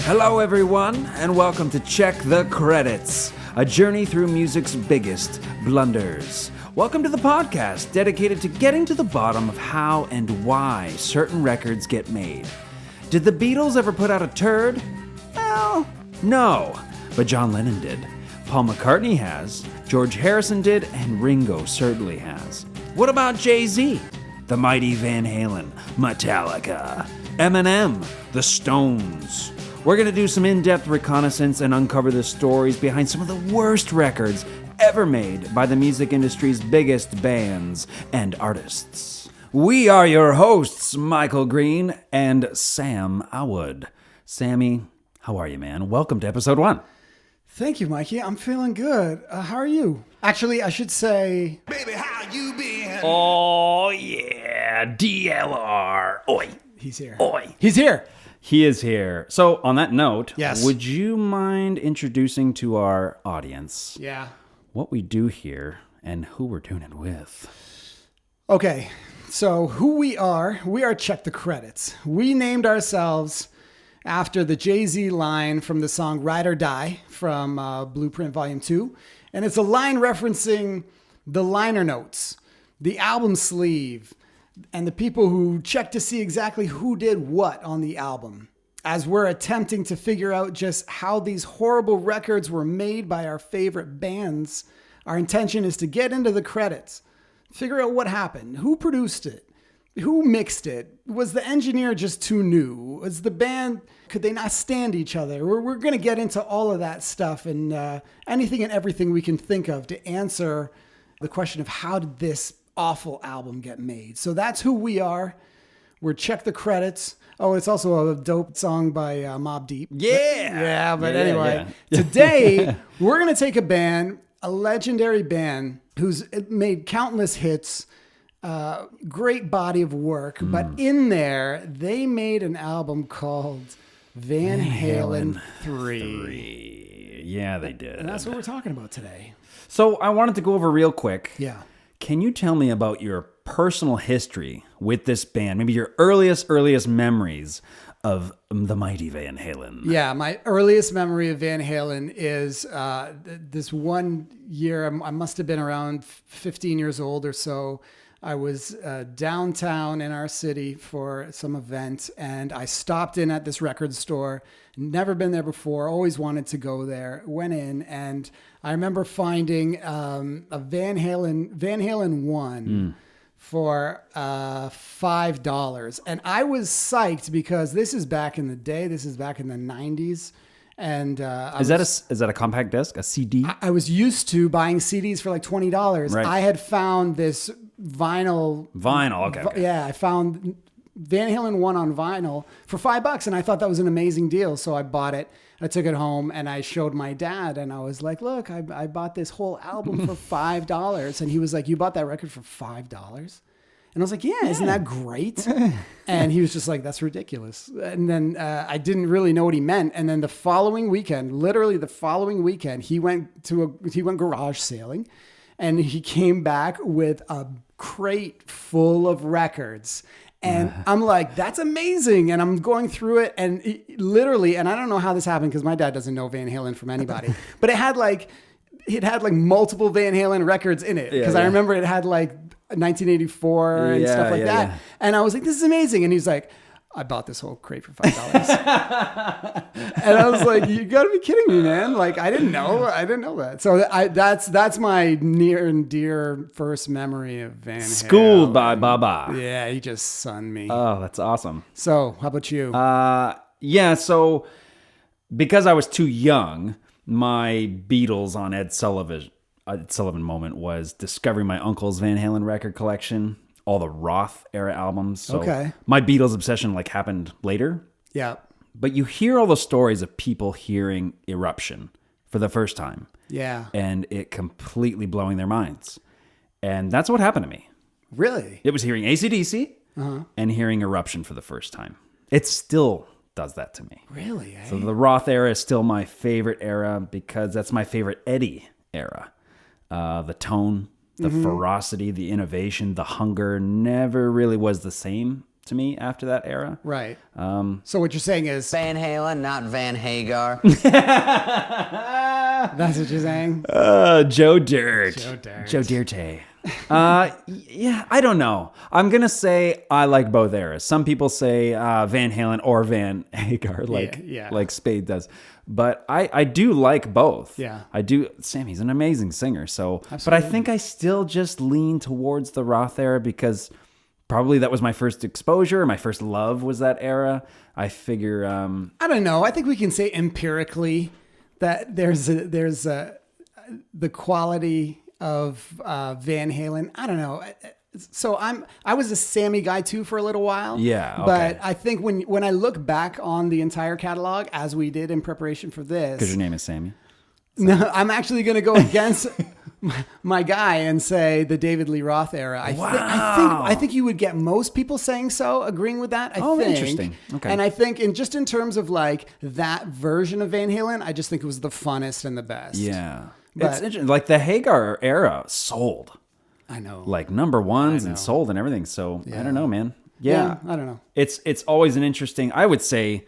Hello, everyone, and welcome to Check the Credits, a journey through music's biggest blunders. Welcome to the podcast dedicated to getting to the bottom of how and why certain records get made. Did the Beatles ever put out a turd? Well, no, but John Lennon did. Paul McCartney has, George Harrison did, and Ringo certainly has. What about Jay-Z? The mighty Van Halen, Metallica, Eminem, the Stones. We're going to do some in-depth reconnaissance and uncover the stories behind some of the worst records ever made by the music industry's biggest bands and artists. We are your hosts, Michael Green and Sam Awood. Sammy, how are you, man? Welcome to episode 1. Thank you, Mikey. I'm feeling good. How are you? Actually, I should say... Baby, how you been? Oh, yeah. DLR. Oi. He's here. Oi. He's here. He is here. So, on that note, yes. Would you mind introducing to our audience what we do here and who we're doing it with? Okay, so who we are Check the Credits. We named ourselves after the Jay-Z line from the song Ride or Die from Blueprint Volume 2. And it's a line referencing the liner notes, the album sleeve, and the people who check to see exactly who did what on the album. As we're attempting to figure out just how these horrible records were made by our favorite bands, our intention is to get into the credits, figure out what happened, who produced it, who mixed it, was the engineer just too new, was the band, could they not stand each other? We're going to get into all of that stuff and anything and everything we can think of to answer the question of how did this awful album get made. So that's who we are. We're Check the Credits. Oh, it's also a dope song by Mobb Deep. But anyway, today we're going to take a band, a legendary band who's made countless hits, great body of work, but in there they made an album called Van Halen 3. Yeah, they did. And that's what we're talking about today. So I wanted to go over real quick. Yeah. Can you tell me about your personal history with this band? Maybe your earliest memories of the mighty Van Halen. Yeah, my earliest memory of Van Halen is this one year. I must have been around 15 years old or so. I was downtown in our city for some event, and I stopped in at this record store. Never been there before, always wanted to go there. Went in, and I remember finding a Van Halen 1 for $5. And I was psyched because this is back in the day. This is back in the 90s. And is that a compact disc, a CD? I was used to buying CDs for like $20. Right. I had found this vinyl. Okay. Yeah, I found Van Halen 1 on vinyl for $5, and I thought that was an amazing deal. So I bought it. I took it home and I showed my dad, and I was like, "Look, I bought this whole album for $5." And he was like, "You bought that record for $5?" And I was like, yeah, isn't that great? And he was just like, that's ridiculous. And then I didn't really know what he meant. And then the following weekend, literally the following weekend, he went garage sailing, and he came back with a crate full of records. And I'm like, that's amazing. And I'm going through it, and literally, and I don't know how this happened because my dad doesn't know Van Halen from anybody, but it had like multiple Van Halen records in it. Because I remember it had like 1984 and stuff like that. Yeah. And I was like, this is amazing. And he's like, I bought this whole crate for $5. And I was like, you gotta be kidding me, man. Like, I didn't know that. So that's my near and dear first memory of Van Halen. Schooled by Baba. Yeah, he just sunned me. Oh, that's awesome. So how about you? So because I was too young, my Beatles on Ed Sullivan moment was discovering my uncle's Van Halen record collection, all the Roth era albums. So my Beatles obsession happened later. Yeah. But you hear all the stories of people hearing Eruption for the first time. Yeah. And it completely blowing their minds. And that's what happened to me. Really? It was hearing AC/DC and hearing Eruption for the first time. It still does that to me. Really? So the Roth era is still my favorite era because that's my favorite Eddie era. The tone, the ferocity, the innovation, the hunger never really was the same to me after that era. Right. So what you're saying is Van Halen, not Van Hagar. that's what you're saying? Joe Dirt. Joe Dirt. Joe Dirte. Yeah, I don't know. I'm going to say I like both eras. Some people say Van Halen or Van Hagar, like Spade does. But I do like both. Yeah. I do. Sammy's an amazing singer. So, Absolutely. But I think I still just lean towards the Roth era because probably that was my first exposure. My first love was that era. I figure. I don't know. I think we can say empirically that there's the quality of Van Halen. I don't know. So I was a Sammy guy too for a little while. Yeah, okay. But I think when I look back on the entire catalog as we did in preparation for this, Because your name is Sammy. no, I'm actually going to go against my guy and say the David Lee Roth era. I think you would get most people saying so, agreeing with that. I think. Interesting. Okay. And I think just in terms of like that version of Van Halen, I just think it was the funnest and the best. Yeah. But- It's interesting. Like the Hagar era sold. I know. Like number ones I know. and sold and everything. So I don't know, man. Yeah. I don't know. It's always an interesting, I would say,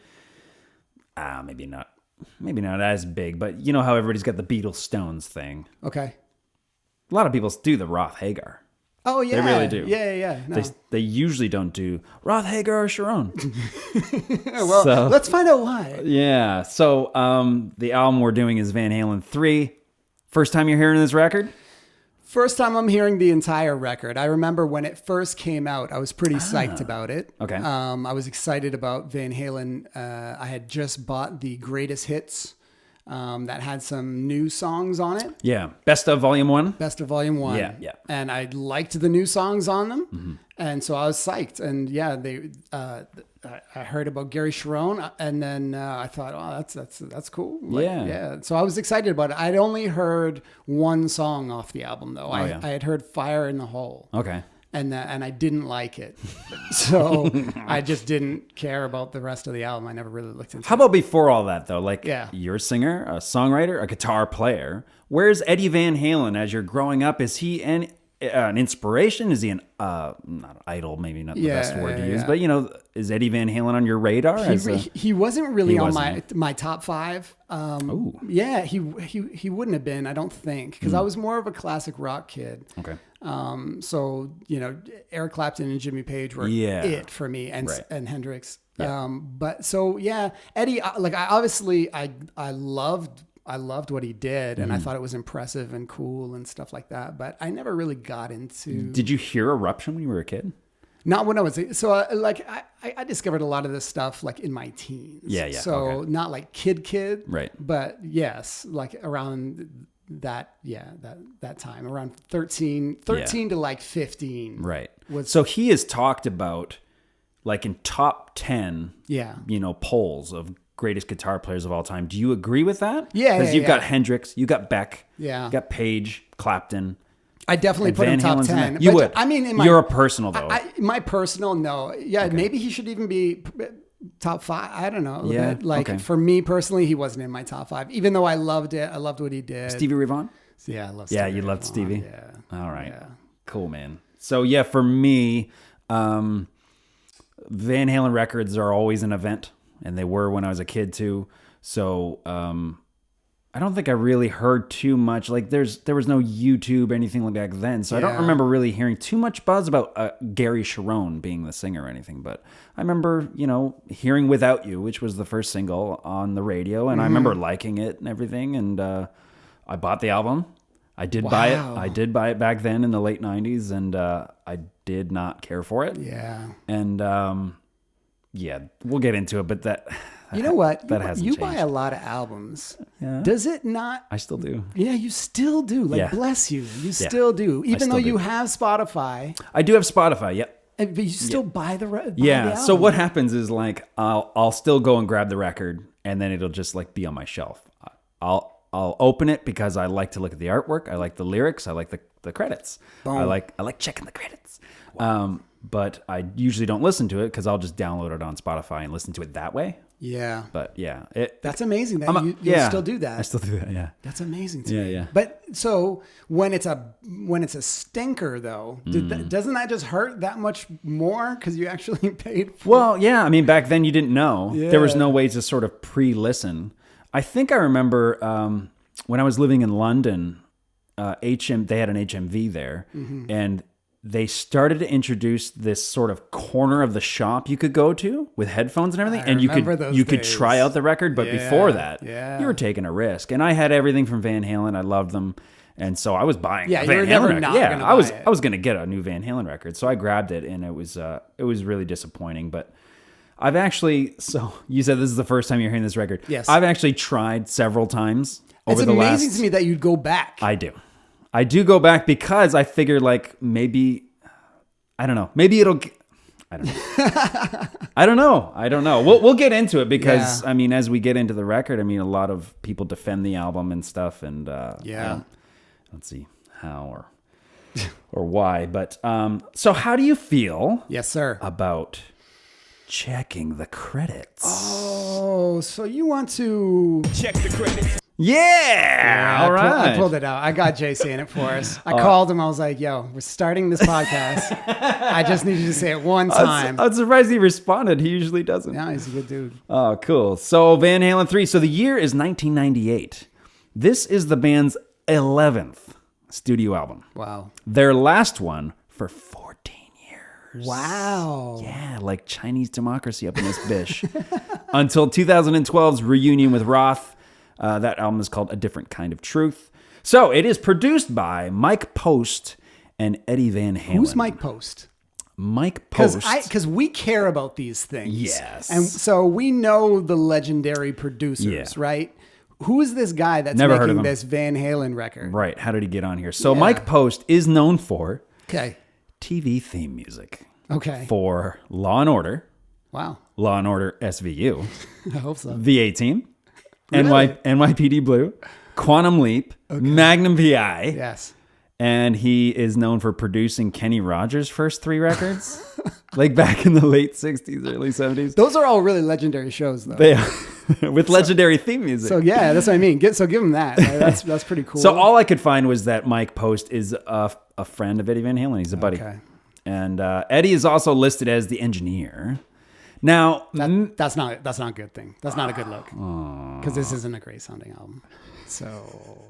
maybe not as big, but you know how everybody's got the Beatles Stones thing. Okay. A lot of people do the Roth Hagar. Oh yeah, They really do. Yeah. No. They usually don't do Roth Hagar or Cherone. Well, so- let's find out why. Yeah. So the album we're doing is Van Halen 3. First time you're hearing this record? First time I'm hearing the entire record. I remember when it first came out, I was pretty psyched about it. Okay. I was excited about Van Halen. I had just bought the Greatest Hits that had some new songs on it. Yeah. Best of Volume 1? Best of Volume 1. Yeah. And I liked the new songs on them. And so I was psyched. And yeah, I heard about Gary Cherone, and then I thought, oh, that's cool. Yeah. So I was excited about it. I'd only heard one song off the album, though. I had heard Fire in the Hole. Okay. And I didn't like it. So I just didn't care about the rest of the album. I never really looked into How it. about before all that, though? Like, Yeah. you're a singer, a songwriter, a guitar player. Where's Eddie Van Halen as you're growing up? Is he an inspiration? Is he an, not an idol, maybe not the best word to use, but, you know, is Eddie Van Halen on your radar? He wasn't really He on wasn't. my top five. Yeah, he wouldn't have been, I don't think, because I was more of a classic rock kid. Okay. So, you know, Eric Clapton and Jimmy Page were it for me, and Hendrix. Yeah. But so yeah, Eddie, I loved what he did, and I thought it was impressive and cool and stuff like that. But I never really got into. Did you hear Eruption when you were a kid? Not when I was so I discovered a lot of this stuff like in my teens. Yeah. So not like kid, Right. But yes, like around that time, around 13 to like 15. Right. Was- So he is talked about like in top 10, Yeah. you know, polls of greatest guitar players of all time. Do you agree with that? Yeah, Because yeah, you've got yeah. Hendrix, you got Beck, Yeah. you got Page, Clapton. I definitely and put him Van top Halen's in 10. there. You But, would. I mean, You're a personal though. my personal, no. Yeah, maybe he should even be top 5. I don't know. Yeah, But, like okay. for me personally, he wasn't in my top 5, even though I loved it. I loved what he did. Stevie Ray Vaughan? Yeah, I love Yeah, Stevie you Ray loved Vaughan. Stevie? Yeah. All right. Yeah. Cool, man. So yeah, for me, Van Halen records are always an event, and they were when I was a kid too. So I don't think I really heard too much. Like there was no YouTube or anything like that then, so I don't Yeah. remember really hearing too much buzz about Gary Cherone being the singer or anything. But I remember, you know, hearing "Without You," which was the first single on the radio, and I remember liking it and everything. And I bought the album. I did buy it. I did buy it back then in the late '90s, and I did not care for it. Yeah. And yeah, we'll get into it, but that. You know what? That hasn't You buy changed. a lot of albums. Yeah. Does it not? I still do. Yeah, you still do. Like, Yeah. bless you. You still do. Even still though do. you have Spotify, I do have Spotify. Yep. but you still buy the buy Yeah. the So album. what happens is like I'll still go and grab the record, and then it'll just like be on my shelf. I'll open it because I like to look at the artwork. I like the lyrics. I like the credits. I like checking the credits. but I usually don't listen to it because I'll just download it on Spotify and listen to it that way. Yeah. But yeah, that's amazing that you still do that. I still do that. Yeah. That's amazing to me. Yeah. But so when it's a stinker though, doesn't that just hurt that much more because you actually paid for Well, yeah. I mean, back then you didn't know. Yeah. There was no way to sort of pre-listen. I think I remember when I was living in London, they had an HMV there, and they started to introduce this sort of corner of the shop you could go to with headphones and everything, and you could try out the record. But before that, you were taking a risk. And I had everything from Van Halen. I loved them, and so I was buying. Yeah, a you Van were Halen never record. not Yeah, gonna I was. buy it. I was going to get a new Van Halen record, so I grabbed it, and it was really disappointing. But I've actually. So you said this is the first time you're hearing this record. Yes, I've actually tried several times. It's amazing to me that you'd go back. I do go back because I figured like maybe, I don't know, maybe it'll, I don't know. I don't know. We'll get into it because I mean, as we get into the record, I mean, a lot of people defend the album and stuff, and let's see how or why. But so how do you feel? Yes, sir. About checking the credits? Oh, so you want to check the credits? Yeah, all right. I pulled it out. I got Jay saying it for us. I called him. I was like, yo, we're starting this podcast. I just need you to say it one time. I'm surprised he responded. He usually doesn't. Yeah, he's a good dude. Oh, cool. So Van Halen 3. So the year is 1998. This is the band's 11th studio album. Wow. Their last one for 14 years. Wow. Yeah, like Chinese democracy up in this bish. Until 2012's reunion with Roth. That album is called A Different Kind of Truth. So it is produced by Mike Post and Eddie Van Halen. Who's Mike Post? Mike Post. Because we care about these things. Yes. And so we know the legendary producers, right? Who is this guy that's Never heard of making him. this Van Halen record? Right. How did he get on here? So Mike Post is known for Okay. TV theme music. Okay. For Law and Order, Wow. Law and Order SVU, I hope so. The A-Team, Really? NYPD Blue, Quantum Leap, Magnum PI. Yes. And he is known for producing Kenny Rogers' first 3 records, like back in the late 60s, early 70s. Those are all really legendary shows, though. They with legendary theme music. So yeah, that's what I mean. So give him that. Right? That's pretty cool. So all I could find was that Mike Post is a friend of Eddie Van Halen. He's a buddy. Okay. And Eddie is also listed as the engineer. Now, that's not a good thing. That's not a good look because this isn't a great sounding album. So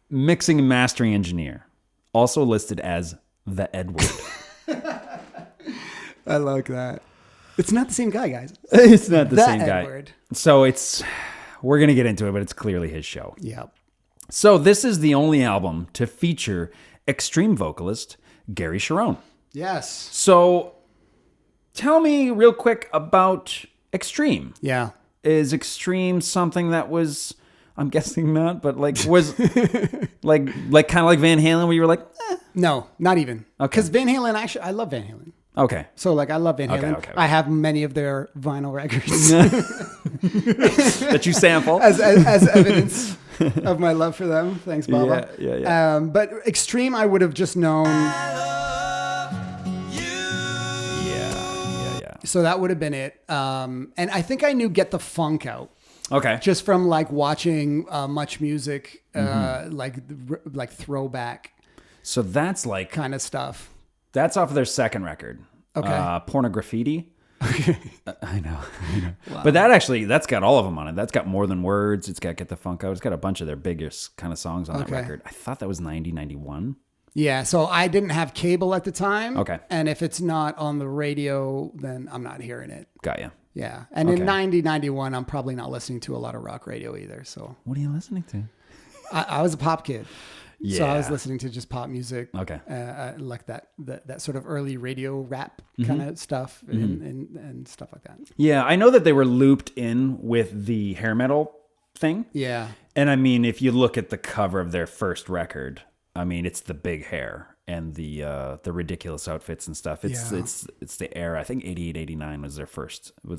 mixing and mastering engineer, also listed as the Edward. I like that. It's not the same guy, guys. It's not the same guy. Edward. So we're gonna get into it, but it's clearly his show. Yep. So this is the only album to feature extreme vocalist Gary Cherone. Yes. So tell me real quick about Extreme. Yeah. Is Extreme something that was, I'm guessing not, but like was like kind of like Van Halen where you were like, No, not even. Okay. Because Van Halen, actually, I love Van Halen. Okay. So like, I love Van Halen. Okay. I have many of their vinyl records That you sample. as evidence of my love for them. Thanks, Baba. Yeah. But Extreme, I would have just known. Yeah. So that would have been it. And I think I knew Get the Funk Out. Okay. Just from like watching Much Music, like throwback So that's like kind of stuff. that's off of their second record. Okay. Pornograffiti. Okay. I know. Wow. But that's got all of them on it. That's got More Than Words. It's got Get the Funk Out. It's got a bunch of their biggest kind of songs on that record. I thought that was 90, 91. Yeah, so I didn't have cable at the time. Okay. And if it's not on the radio, then I'm not hearing it. Got you. Yeah. And in 90, 91, I'm probably not listening to a lot of rock radio either. So What are you listening to? I was a pop kid. Yeah. So I was listening to just pop music. Okay. Like that sort of early radio rap kind of stuff and stuff like that. Yeah, I know that they were looped in with the hair metal thing. Yeah. And I mean, if you look at the cover of their first record, I mean, it's the big hair and the ridiculous outfits and stuff. It's the era. I think 88, 89 was the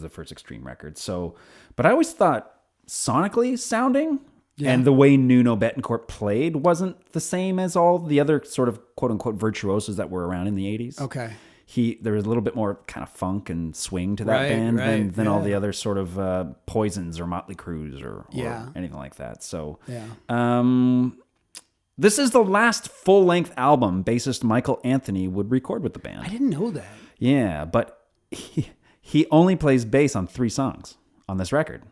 first Extreme record. So, but I always thought sonically sounding and the way Nuno Bettencourt played wasn't the same as all the other sort of quote unquote virtuosos that were around in the 80s. Okay. there was a little bit more kind of funk and swing to that band than all the other sort of Poisons or Motley Crues or anything like that. So this is the last full-length album bassist Michael Anthony would record with the band. I didn't know that. Yeah, but he only plays bass on 3 songs on this record.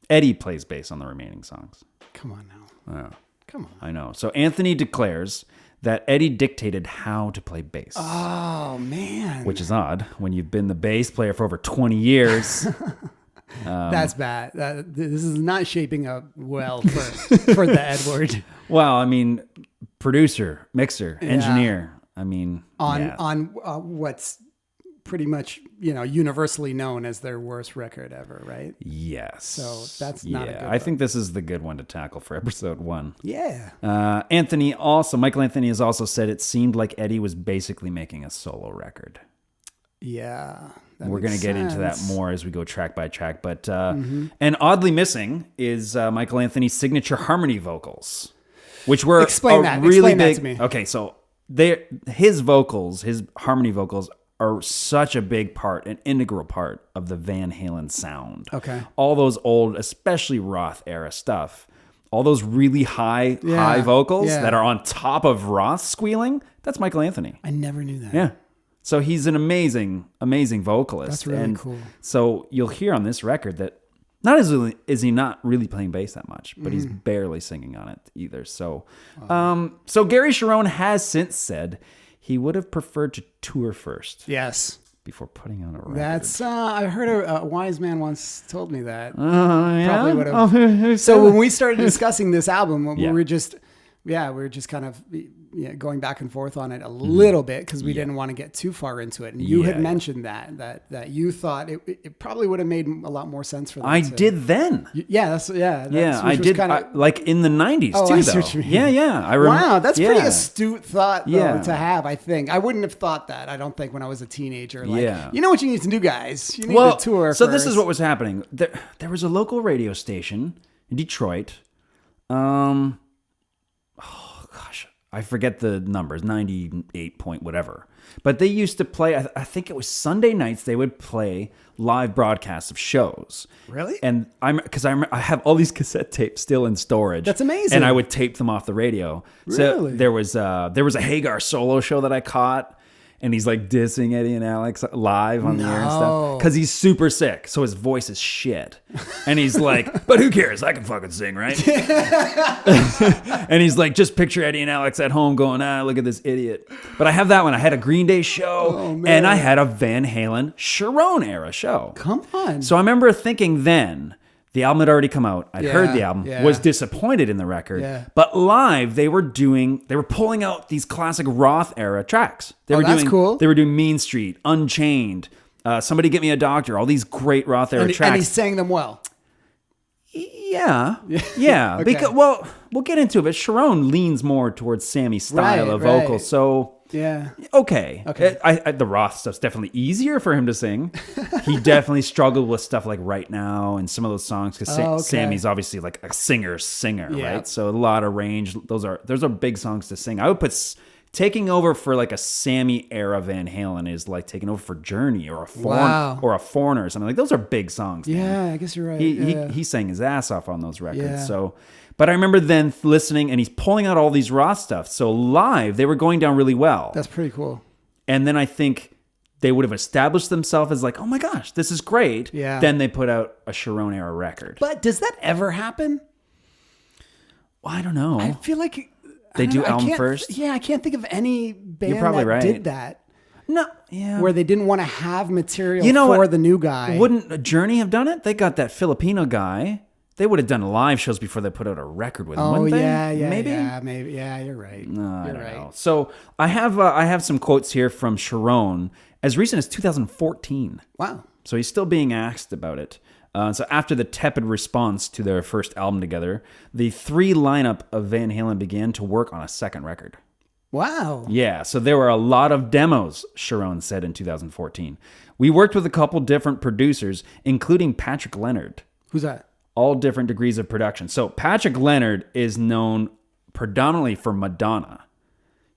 Eddie plays bass on the remaining songs. Come on now. Come on. I know. So Anthony declares that Eddie dictated how to play bass. Oh, man. Which is odd when you've been the bass player for over 20 years. That's bad. This is not shaping up well for the Edward. Well, I mean, producer, mixer, engineer. I mean, on what's pretty much, universally known as their worst record ever, right? Yes. So that's not a good one. I think this is the good one to tackle for episode 1. Yeah. Michael Anthony has also said it seemed like Eddie was basically making a solo record. Yeah. We're going to get into that more as we go track by track. But and oddly missing is Michael Anthony's signature harmony vocals, which were Explain that to me. Okay, so his harmony vocals are such a big part, an integral part of the Van Halen sound. Okay. All those old, especially Roth era stuff, all those really high vocals that are on top of Roth squealing, that's Michael Anthony. I never knew that. Yeah. So he's an amazing, amazing vocalist. That's really cool. So you'll hear on this record that not only is he not really playing bass that much, but he's barely singing on it either. So, so Gary Cherone has since said he would have preferred to tour first. Yes. Before putting on a record. That's I heard a wise man once told me that. Yeah? Probably would have. So when we started discussing this album, we were just kind of going back and forth on it a little bit because we didn't want to get too far into it. And you had mentioned that you thought it probably would have made a lot more sense for them. I did then. I did. Like in the 90s too, I though. see what you mean. Yeah. I remember. Wow, that's pretty astute thought to have, I think. I wouldn't have thought that, I don't think, when I was a teenager. You know what you need to do, guys? You need to tour So first. this is what was happening. There was a local radio station in Detroit. I forget the numbers, 98 point whatever. But they used to play, I think it was Sunday nights, they would play live broadcasts of shows. Really? And I have all these cassette tapes still in storage. That's amazing. And I would tape them off the radio. Really? So there was a Hagar solo show that I caught. And he's like dissing Eddie and Alex live on the air and stuff. Because he's super sick. So his voice is shit. And he's like, but who cares? I can fucking sing, right? And he's like, just picture Eddie and Alex at home going, look at this idiot. But I have that one. I had a Green Day show. And I had a Van Halen Cherone era show. Come on. So I remember thinking then, the album had already come out. I'd heard the album, was disappointed in the record. Yeah. But live, they were pulling out these classic Roth era tracks. That's cool. They were doing Mean Street, Unchained, Somebody Get Me a Doctor, all these great Roth era tracks. And he sang them well. Yeah. Okay. Because, we'll get into it, but Cherone leans more towards Sammy's style of vocal. So okay. The Roth stuff's definitely easier for him to sing. He definitely struggled with stuff like Right Now and some of those songs because Sammy's obviously like a singer, right? So a lot of range. Those are big songs to sing. I would put taking over for like a Sammy era Van Halen is like taking over for Journey or a Foreigner or something. Like those are big songs. Yeah, I guess you're right. He sang his ass off on those records. Yeah. So. But I remember then listening, and he's pulling out all these Roth stuff. So live, they were going down really well. That's pretty cool. And then I think they would have established themselves as like, oh my gosh, this is great. Yeah. Then they put out a Cherone era record. But does that ever happen? Well, I don't know. I feel like they do album first. Yeah, I can't think of any band You're probably that right. did that. No, yeah. Where they didn't want to have material for the new guy. Wouldn't Journey have done it? They got that Filipino guy. They would have done live shows before they put out a record with him, wouldn't they? Maybe. Yeah, you're right. No, I don't know. So I have some quotes here from Cherone as recent as 2014. Wow. So he's still being asked about it. So after the tepid response to their first album together, the 3 lineup of Van Halen began to work on a second record. Wow. Yeah, so there were a lot of demos, Cherone said in 2014. We worked with a couple different producers, including Patrick Leonard. Who's that? All different degrees of production. So Patrick Leonard is known predominantly for Madonna.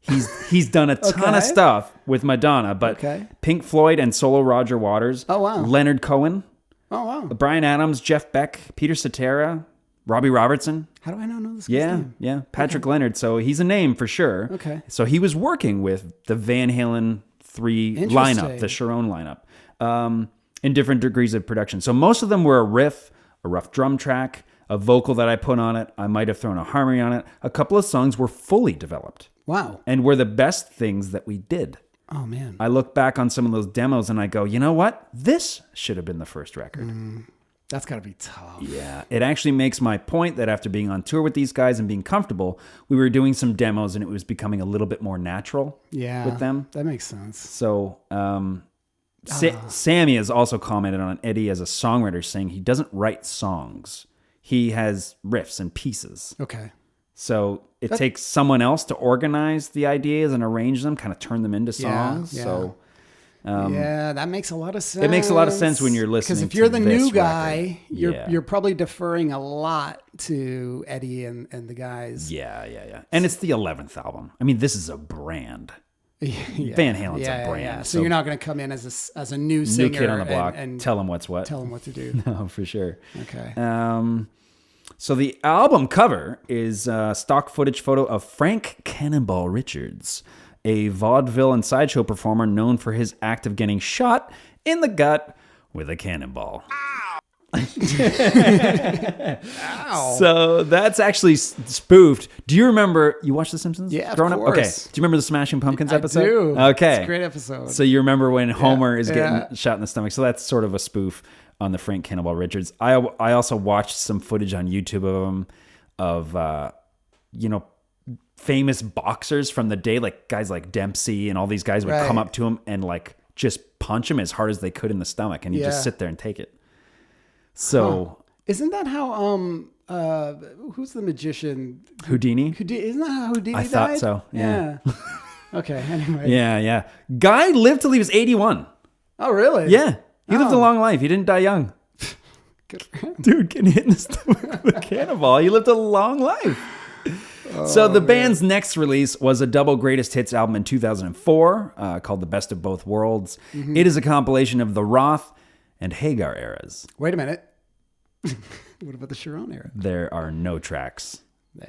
He's done a ton of stuff with Madonna, but Pink Floyd and solo Roger Waters. Oh, wow. Leonard Cohen. Oh, wow. Bryan Adams, Jeff Beck, Peter Cetera, Robbie Robertson. How do I not know this guy's name? Yeah. Patrick Leonard. So he's a name for sure. Okay. So he was working with the Van Halen 3 lineup, the Cherone lineup, in different degrees of production. So most of them were a riff, a rough drum track, a vocal that I put on it. I might have thrown a harmony on it. A couple of songs were fully developed. Wow. And were the best things that we did. Oh, man. I look back on some of those demos and I go, you know what? This should have been the first record. That's got to be tough. Yeah. It actually makes my point that after being on tour with these guys and being comfortable, we were doing some demos and it was becoming a little bit more natural with them. That makes sense. So Sammy has also commented on Eddie as a songwriter, saying he doesn't write songs. He has riffs and pieces. Okay. So it takes someone else to organize the ideas and arrange them, kind of turn them into songs. Yeah. So that makes a lot of sense. it makes a lot of sense when you're listening. Because if you're the new this guy, record. you're probably deferring a lot to Eddie and the guys. Yeah. And it's the 11th album. I mean, this is a brand. Van Halen's a brand. Yeah. So you're not going to come in as a new singer, new kid on the block, and tell them what's what. Tell them what to do. No, for sure. Okay. So the album cover is a stock footage photo of Frank Cannonball Richards, a vaudeville and sideshow performer known for his act of getting shot in the gut with a cannonball. Ow. So that's actually spoofed. Do you remember, you watched The Simpsons? Yeah, of growing course. up? Okay. Do you remember the Smashing Pumpkins episode? I do. Okay. It's a great episode. So you remember when Homer is getting shot in the stomach. So that's sort of a spoof on the Frank Cannonball Richards. I also watched some footage on YouTube of him, of famous boxers from the day, like guys like Dempsey and all these guys would come up to him and like just punch him as hard as they could in the stomach, and he'd just sit there and take it. So isn't that how who's the magician? Houdini? Isn't that how Houdini died? I thought so. Yeah. Okay. Anyway. Yeah. Guy lived till he was 81. Oh, really? Yeah. He lived a long life. He didn't die young. Good for him. Dude, getting hit in the stomach with a cannonball. He lived a long life. So the band's next release was a double greatest hits album in 2004 called The Best of Both Worlds. Mm-hmm. It is a compilation of the Roth and Hagar eras. Wait a minute. What about the Cherone era? There are no tracks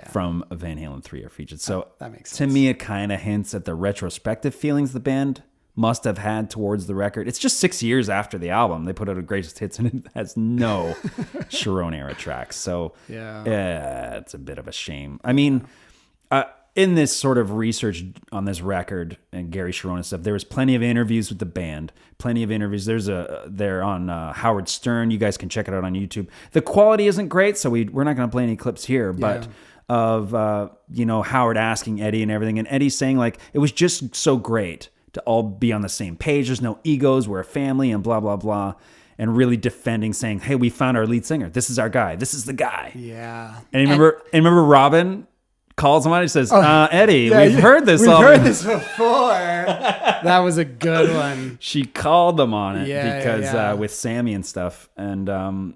from Van Halen 3 are featured. So that makes sense. To me, it kind of hints at the retrospective feelings the band must have had towards the record. It's just 6 years after the album. They put out a greatest hits and it has no Cherone era tracks. So it's a bit of a shame. I mean, in this sort of research on this record and Gary Cherone and stuff, there was plenty of interviews with the band, plenty of interviews. They're on Howard Stern. You guys can check it out on YouTube. The quality isn't great, so we're not going to play any clips here, but of Howard asking Eddie and everything, and Eddie saying like it was just so great to all be on the same page. There's no egos. We're a family and blah, blah, blah. And really defending, saying, hey, we found our lead singer. This is our guy. This is the guy. Yeah. And remember Robin calls him out and says, Eddie, we've heard this We've already. heard this before. That was a good one. She called them on it because with Sammy and stuff. And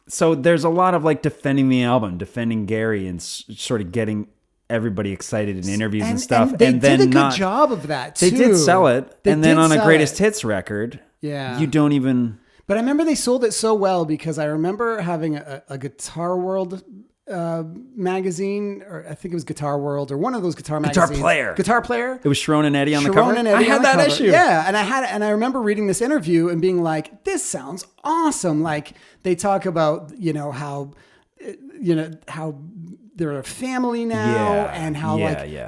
so there's a lot of like defending the album, defending Gary and sort of getting everybody excited in interviews and stuff. And they did a good job of that, too. They did sell it. And then on a greatest hits record, you don't even... But I remember they sold it so well because I remember having a Guitar World magazine, or I think it was Guitar World, or one of those guitar magazines. Guitar Player. It was Cherone and Eddie on the cover? And Eddie I had that issue. Yeah, and I remember reading this interview and being like, this sounds awesome. Like, they talk about, how they're a family now, and how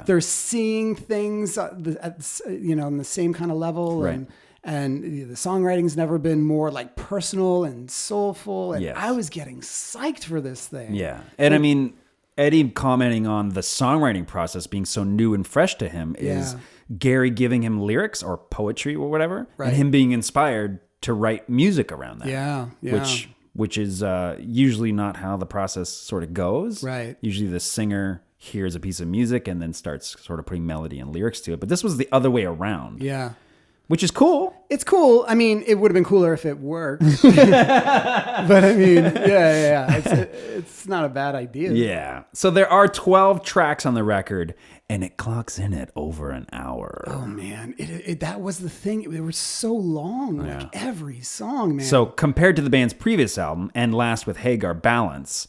they're seeing things on the same kind of level, right. and the songwriting's never been more like personal and soulful, and I was getting psyched for this thing. Yeah, and I mean, Eddie commenting on the songwriting process being so new and fresh to him is Gary giving him lyrics or poetry or whatever, and him being inspired to write music around that. Yeah. Which is usually not how the process sort of goes. Right. Usually the singer hears a piece of music and then starts sort of putting melody and lyrics to it. But this was the other way around. Yeah. Which is cool. It's cool. I mean, it would have been cooler if it worked. But I mean, it's not a bad idea. Yeah. So there are 12 tracks on the record, And it clocks in at over an hour. Oh man, that was the thing. They were so long, like every song, man. So compared to the band's previous album, and last with Hagar, Balance,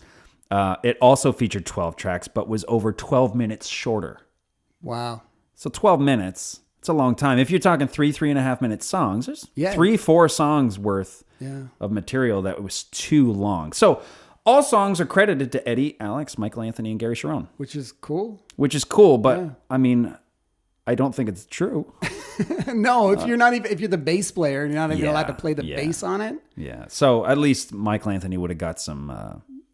it also featured 12 tracks, but was over 12 minutes shorter. Wow. So 12 minutes, it's a long time. If you're talking 3.5 minute songs, there's 3-4 songs worth of material that was too long. So all songs are credited to Eddie, Alex, Michael Anthony, and Gary Cherone. Which is cool. But I mean, I don't think it's true. No, if you're the bass player, you're not even allowed to play the bass on it. Yeah. So at least Michael Anthony would have got some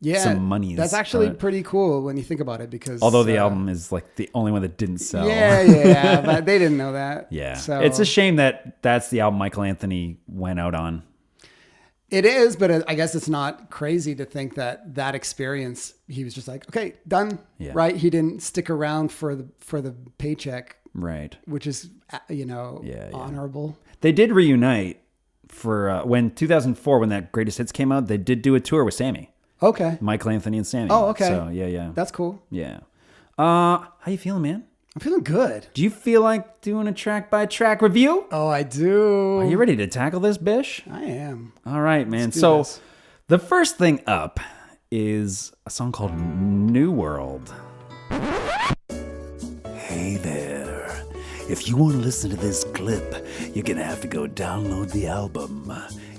money. That's actually pretty cool when you think about it, because although the album is like the only one that didn't sell. Yeah, but they didn't know that. Yeah. So it's a shame that that's the album Michael Anthony went out on. It is, but I guess it's not crazy to think that experience, he was just like, okay, done. Yeah. Right? He didn't stick around for the paycheck. Right. Which is, honorable. They did reunite for when 2004, when that Greatest Hits came out, they did do a tour with Sammy. Okay. Michael Anthony and Sammy. Oh, okay. So, yeah. That's cool. Yeah. How you feeling, man? I'm feeling good. Do you feel like doing a track-by-track review? Oh, I do. Are you ready to tackle this, Bish? I am. All right, man. So the first thing up is a song called New World. Hey there. If you want to listen to this clip, you're going to have to go download the album.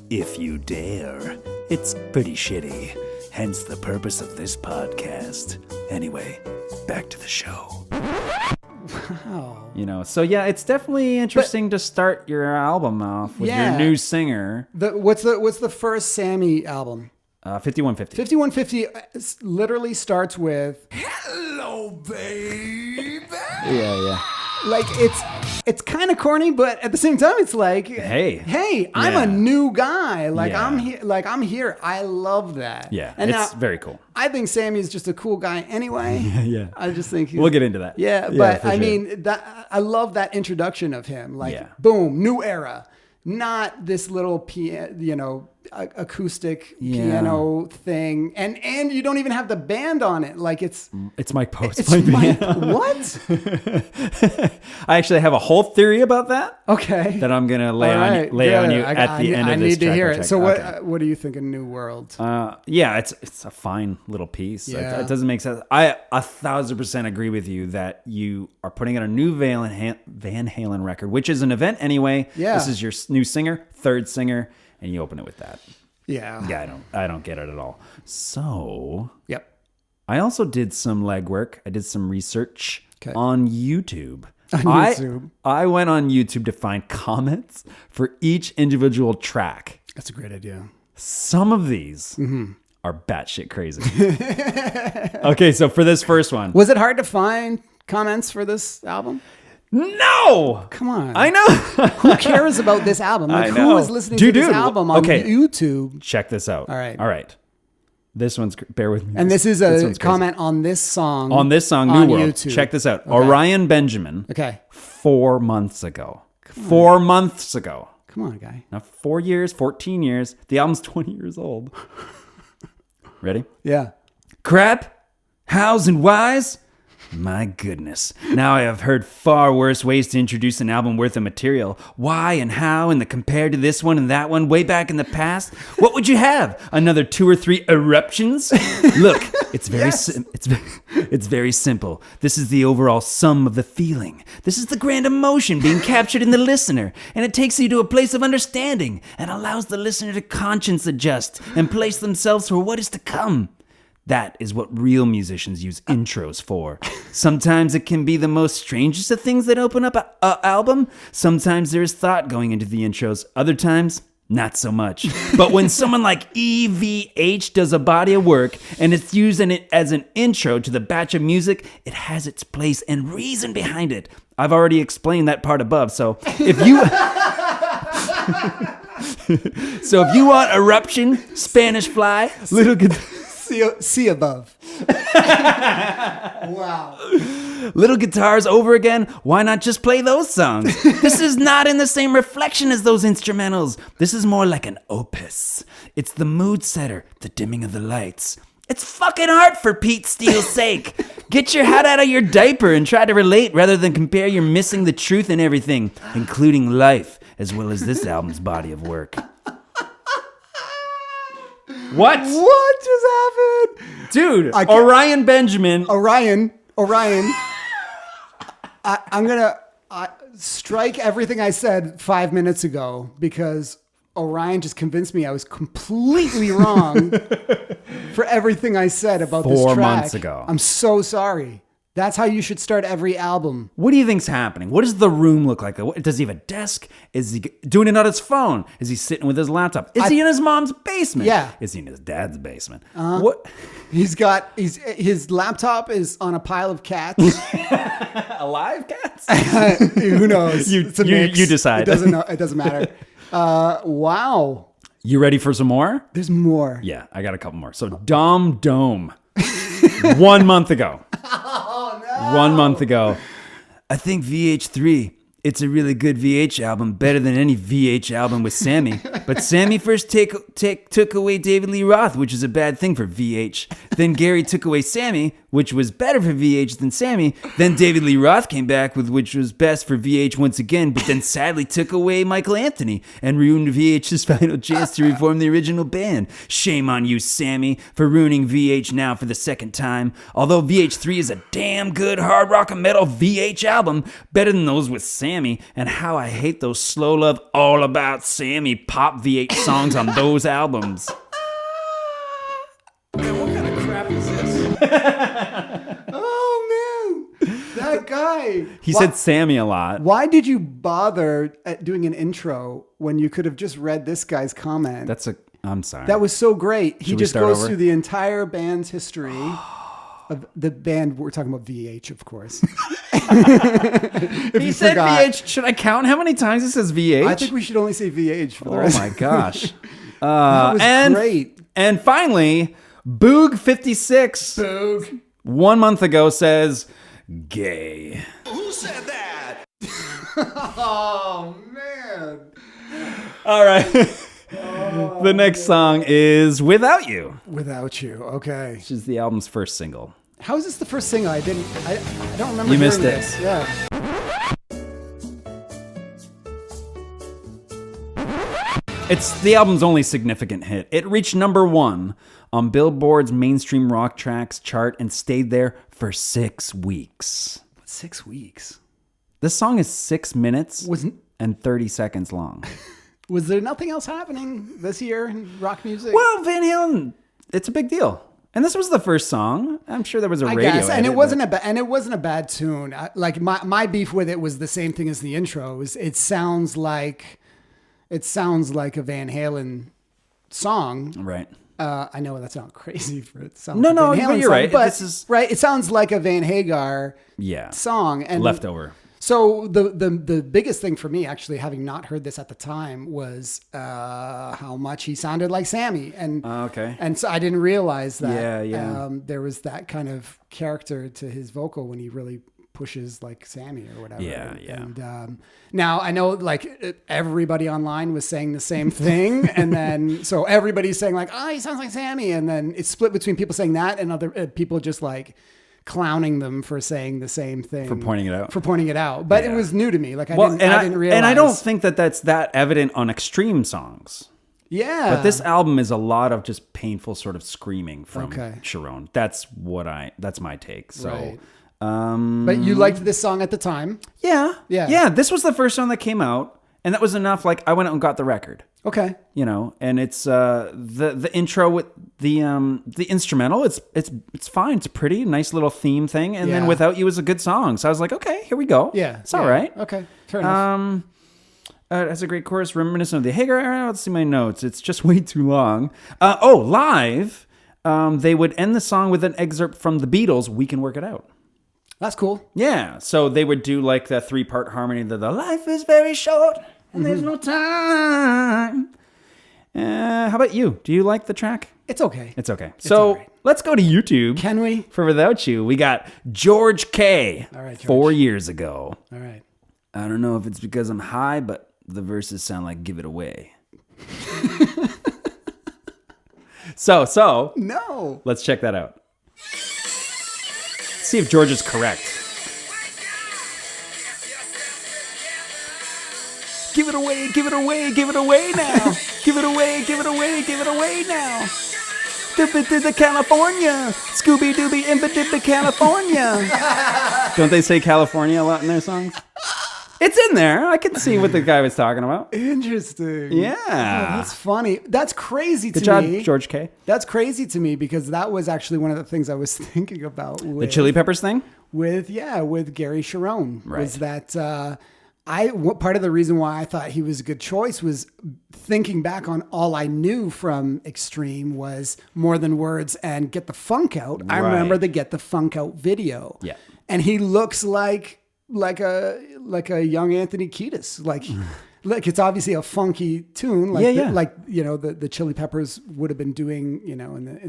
If you dare. It's pretty shitty. Hence the purpose of this podcast. Anyway, back to the show. Wow. So it's definitely interesting to start your album off with your new singer. What's the first Sammy album? 5150. 5150 literally starts with "Hello, baby." Yeah. Like it's kind of corny, but at the same time, it's like, hey, I'm a new guy. Like I'm here. I love that. Yeah, and it's very cool. I think Sammy's just a cool guy anyway. Yeah. I just think we'll get into that. Yeah, but I mean, I love that introduction of him. Like, boom, new era. Not this little acoustic piano thing, and you don't even have the band on it. Like it's Mike Post. It's Mike. What? I actually have a whole theory about that. Okay. That I'm gonna lay on you at the end of this. I need to hear it. So okay. What do you think of New World? It's a fine little piece. Yeah. It doesn't make sense. I 1,000% agree with you that you are putting out a new Van Halen record, which is an event anyway. Yeah. This is your new singer, third singer, and you open it with that. Yeah. Yeah, I don't get it at all. So, yep. I also did some legwork. I did some research on YouTube. I went on YouTube to find comments for each individual track. That's a great idea. Some of these are batshit crazy. Okay, so for this first one. Was it hard to find comments for this album? No! Come on. I know. Who cares about this album? Like, who is listening to this album on YouTube? Check this out. All right. This one's, bear with me. And this is a comment on this song. On this song, New World. YouTube. Check this out. Okay. Orion Benjamin. Okay. 4 months ago. 4 months ago. Come on, guy. Now 4 years, 14 years. The album's 20 years old. Ready? Yeah. Crap? Hows and whys? My goodness. Now I have heard far worse ways to introduce an album worth of material. Why and how, and the compared to this one and that one way back in the past. What would you have? Another 2 or 3 eruptions? Look, it's very it's very simple. This is the overall sum of the feeling. This is the grand emotion being captured in the listener, and it takes you to a place of understanding and allows the listener to conscience adjust and place themselves for what is to come. That is what real musicians use intros for. Sometimes it can be the most strangest of things that open up an album. Sometimes there is thought going into the intros. Other times, not so much. But when someone like EVH does a body of work and it's used as an intro to the batch of music, it has its place and reason behind it. I've already explained that part above, so if you... So if you want Eruption, Spanish Fly, Little Good... See above. Wow. Little Guitars Over Again, why not just play those songs? This is not in the same reflection as those instrumentals. This is more like an opus. It's the mood setter, the dimming of the lights. It's fucking art, for Pete Steele's sake. Get your head out of your diaper and try to relate rather than compare you're missing the truth in everything, including life, as well as this album's body of work. What? What just happened? Dude, Orion Benjamin. Orion. I'm going to strike everything I said 5 minutes ago because Orion just convinced me I was completely wrong for everything I said about this track. 4 months ago. I'm so sorry. That's how you should start every album. What do you think's happening? What does the room look like? Does he have a desk? Is he doing it on his phone? Is he sitting with his laptop? Is he in his mom's basement? Yeah. Is he in his dad's basement? What? His laptop is on a pile of cats. Alive cats? Who knows? You decide. It doesn't matter. Wow. You ready for some more? There's more. Yeah, I got a couple more. So Dom Dome. 1 month ago. Oh, no. 1 month ago. I think VH3, it's a really good VH album, better than any VH album with Sammy. But Sammy first took away David Lee Roth, which is a bad thing for VH. Then Gary took away Sammy, which was better for VH than Sammy. Then David Lee Roth came back with which was best for VH once again, but then sadly took away Michael Anthony and ruined VH's final chance to reform the original band. Shame on you, Sammy, for ruining VH now for the second time. Although VH3 is a damn good hard rock and metal VH album, better than those with Sammy, and how I hate those slow love all about Sammy pop VH songs on those albums. Man, what kind of crap is this? Oh, man. That guy. He said Sammy a lot. Why did you bother at doing an intro when you could have just read this guy's comment? I'm sorry. That was so great. He Should we just start goes over? through the entire band's history of the band. We're talking about VH, of course. If He said forgot. VH. Should I count how many times it says VH? I think we should only say VH for the Oh rest. my gosh. That was great. And finally, Boog56. Boog. 1 month ago says gay. Who said that? Oh, man. All right. The next song is Without You, Without You. Okay. which is the album's first single. How is this the first single? I don't remember. You missed hearing it. this. Yeah. It's the album's only significant hit. It reached number 1 on Billboard's mainstream rock tracks chart and stayed there for 6 weeks. 6 weeks. This song is 6 minutes Wasn't and 30 seconds long. Was there nothing else happening this year in rock music? Well, Van Halen, it's a big deal. And this was the first song. I'm sure there was a I radio guess, and edit, it wasn't a bad tune. Like my beef with it was the same thing as the intro. It sounds like a Van Halen song. Right. I know that's not crazy for it. Sounds No, like a no, Van Halen but you're song, right. But This is- right. It sounds like a Van Hagar Yeah. song and Leftover. So the biggest thing for me, actually, having not heard this at the time, was how much he sounded like Sammy, and Okay. and so I didn't realize that Yeah. there was that kind of character to his vocal when he really pushes like Sammy or whatever. Yeah. And now I know like everybody online was saying the same thing, and then so everybody's saying like, oh, he sounds like Sammy, and then it's split between people saying that and other people just like clowning them for saying the same thing, For pointing it out. But Yeah. it was new to me. Like I Well, didn't realize. And I don't think that that's that evident on extreme songs. Yeah. But this album is a lot of just painful sort of screaming from Okay. Cherone. That's my take. So, Right. But you liked this song at the time. yeah. This was the first song that came out, and that was enough. Like I went out and got the record. Okay. You know, and it's the intro with the instrumental. It's fine. It's a pretty nice little theme thing, and then Yeah. Without You is a good song. So I was like, okay, here we go. Yeah. it's all right. Okay. Fair enough. It has a great chorus reminiscent of the Hagar era. Let's see my notes. It's just way too long. Live, they would end the song with an excerpt from the Beatles, We Can Work It Out. That's cool. Yeah, so they would do like the 3-part harmony, the life is very short and there's no time. How about you? Do you like the track? It's okay. It's okay. So all right. let's go to YouTube. Can we? For Without You, we got George K. All right, George. 4 years ago. All right. I don't know if it's because I'm high, but the verses sound like Give It Away. So No. let's check that out. See if George is correct. Give it away, give it away, give it away now. Give it away, give it away, give it away now. The California, Scooby Dooby Imbadibba California. Don't they say California a lot in their songs? It's in there. I can see what the guy was talking about. Interesting. Yeah. Oh, that's funny. That's crazy to Good job, me. George K. That's crazy to me because that was actually one of the things I was thinking about with The Chili Peppers thing? with Gary Cherone. Right. Was that part of the reason why I thought he was a good choice was thinking back on all I knew from Extreme was More Than Words and Get the Funk Out. I remember the Get the Funk Out video. Yeah. And he looks like a young Anthony Kiedis. Like it's obviously a funky tune. Like the Chili Peppers would have been doing, in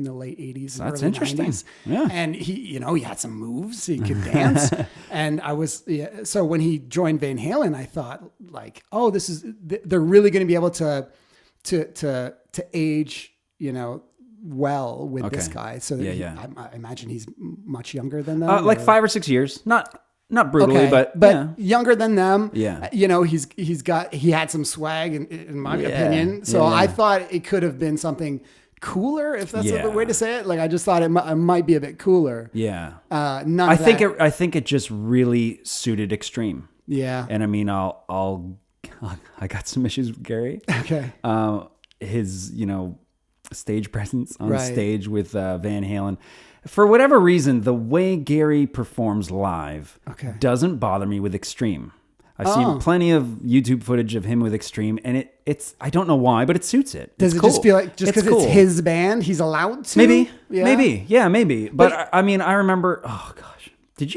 the late 80s and That's early interesting. 90s. Yeah. And he had some moves. He could dance. And so when he joined Van Halen, I thought like, oh, they're really going to be able to age, well with this guy. So that I imagine he's much younger than them. Like 5 or 6 years. Not brutally, but yeah. Younger than them. Yeah. He had some swag in my opinion. So I thought it could have been something cooler, if that's the way to say it. Like I just thought it might be a bit cooler. Yeah. I think it just really suited Extreme. Yeah. And I mean, I got some issues with Gary. Okay. His, stage presence on stage with Van Halen. For whatever reason, the way Gary performs live doesn't bother me with Extreme. I've seen plenty of YouTube footage of him with Extreme, and it's I don't know why, but it suits it. Does it's it just feel like just because cool. it's his band, he's allowed to? Maybe. Yeah. But I mean, I remember. Oh gosh,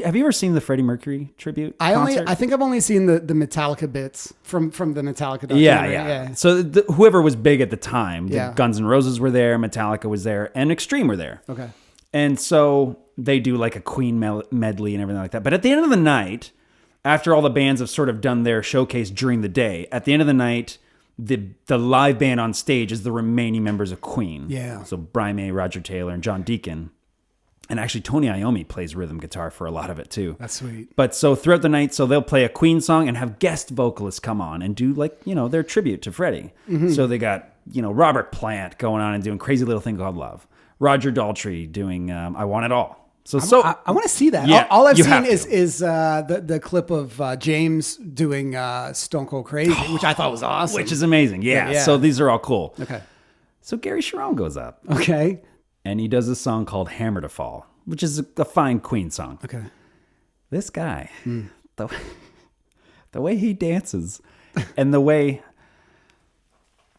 have you ever seen the Freddie Mercury tribute concert? I think I've only seen the Metallica bits from the Metallica documentary. Yeah. So whoever was big at the time, the Yeah. Guns N' Roses were there, Metallica was there, and Extreme were there. Okay. And so they do like a Queen medley and everything like that. But at the end of the night, after all the bands have sort of done their showcase during the day, at the end of the night, the live band on stage is the remaining members of Queen. Yeah. So Brian May, Roger Taylor, and John Deacon. And actually, Tony Iommi plays rhythm guitar for a lot of it too. That's sweet. But so throughout the night, so they'll play a Queen song and have guest vocalists come on and do their tribute to Freddie. Mm-hmm. So they got, Robert Plant going on and doing Crazy Little Thing Called Love. Roger Daltrey doing I Want It All. I want to see that. Yeah, all I've seen is the clip of James doing Stone Cold Crazy, which I thought was awesome. Which is amazing. Yeah. So these are all cool. Okay. So Gary Cherone goes up. Okay. And he does a song called Hammer to Fall, which is a fine Queen song. Okay. This guy, the way he dances and the way...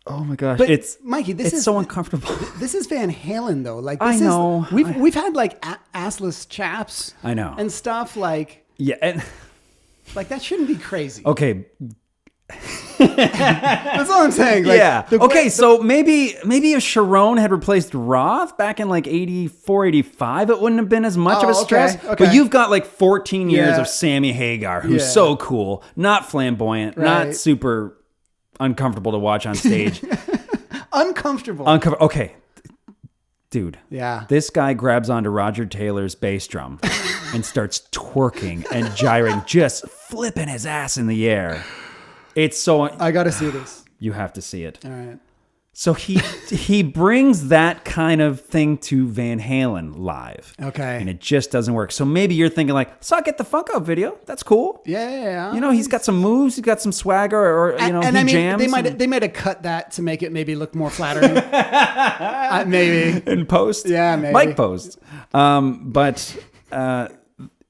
Oh my gosh! But it's Mikey. It's so uncomfortable. This is Van Halen, though. Like I know. We've had like assless chaps. I know. And stuff like and like that shouldn't be crazy. Okay. That's all I'm saying. Like, so maybe if Cherone had replaced Roth back in like 84, 85, it wouldn't have been as much of a stress. Okay. But you've got like 14 years of Sammy Hagar, who's so cool, not flamboyant, not super uncomfortable to watch on stage. Uncomfortable. Okay. Dude. Yeah. This guy grabs onto Roger Taylor's bass drum and starts twerking and gyrating, just flipping his ass in the air. It's so... I got to see this. You have to see it. All right. So he brings that kind of thing to Van Halen live. Okay. And it just doesn't work. So maybe you're thinking like, so I get the Funk Out video. That's cool. Yeah. He's got some moves. He's got some swagger, or he jams. They might have cut that to make it maybe look more flattering. Maybe in post. Yeah, maybe. Mike post. But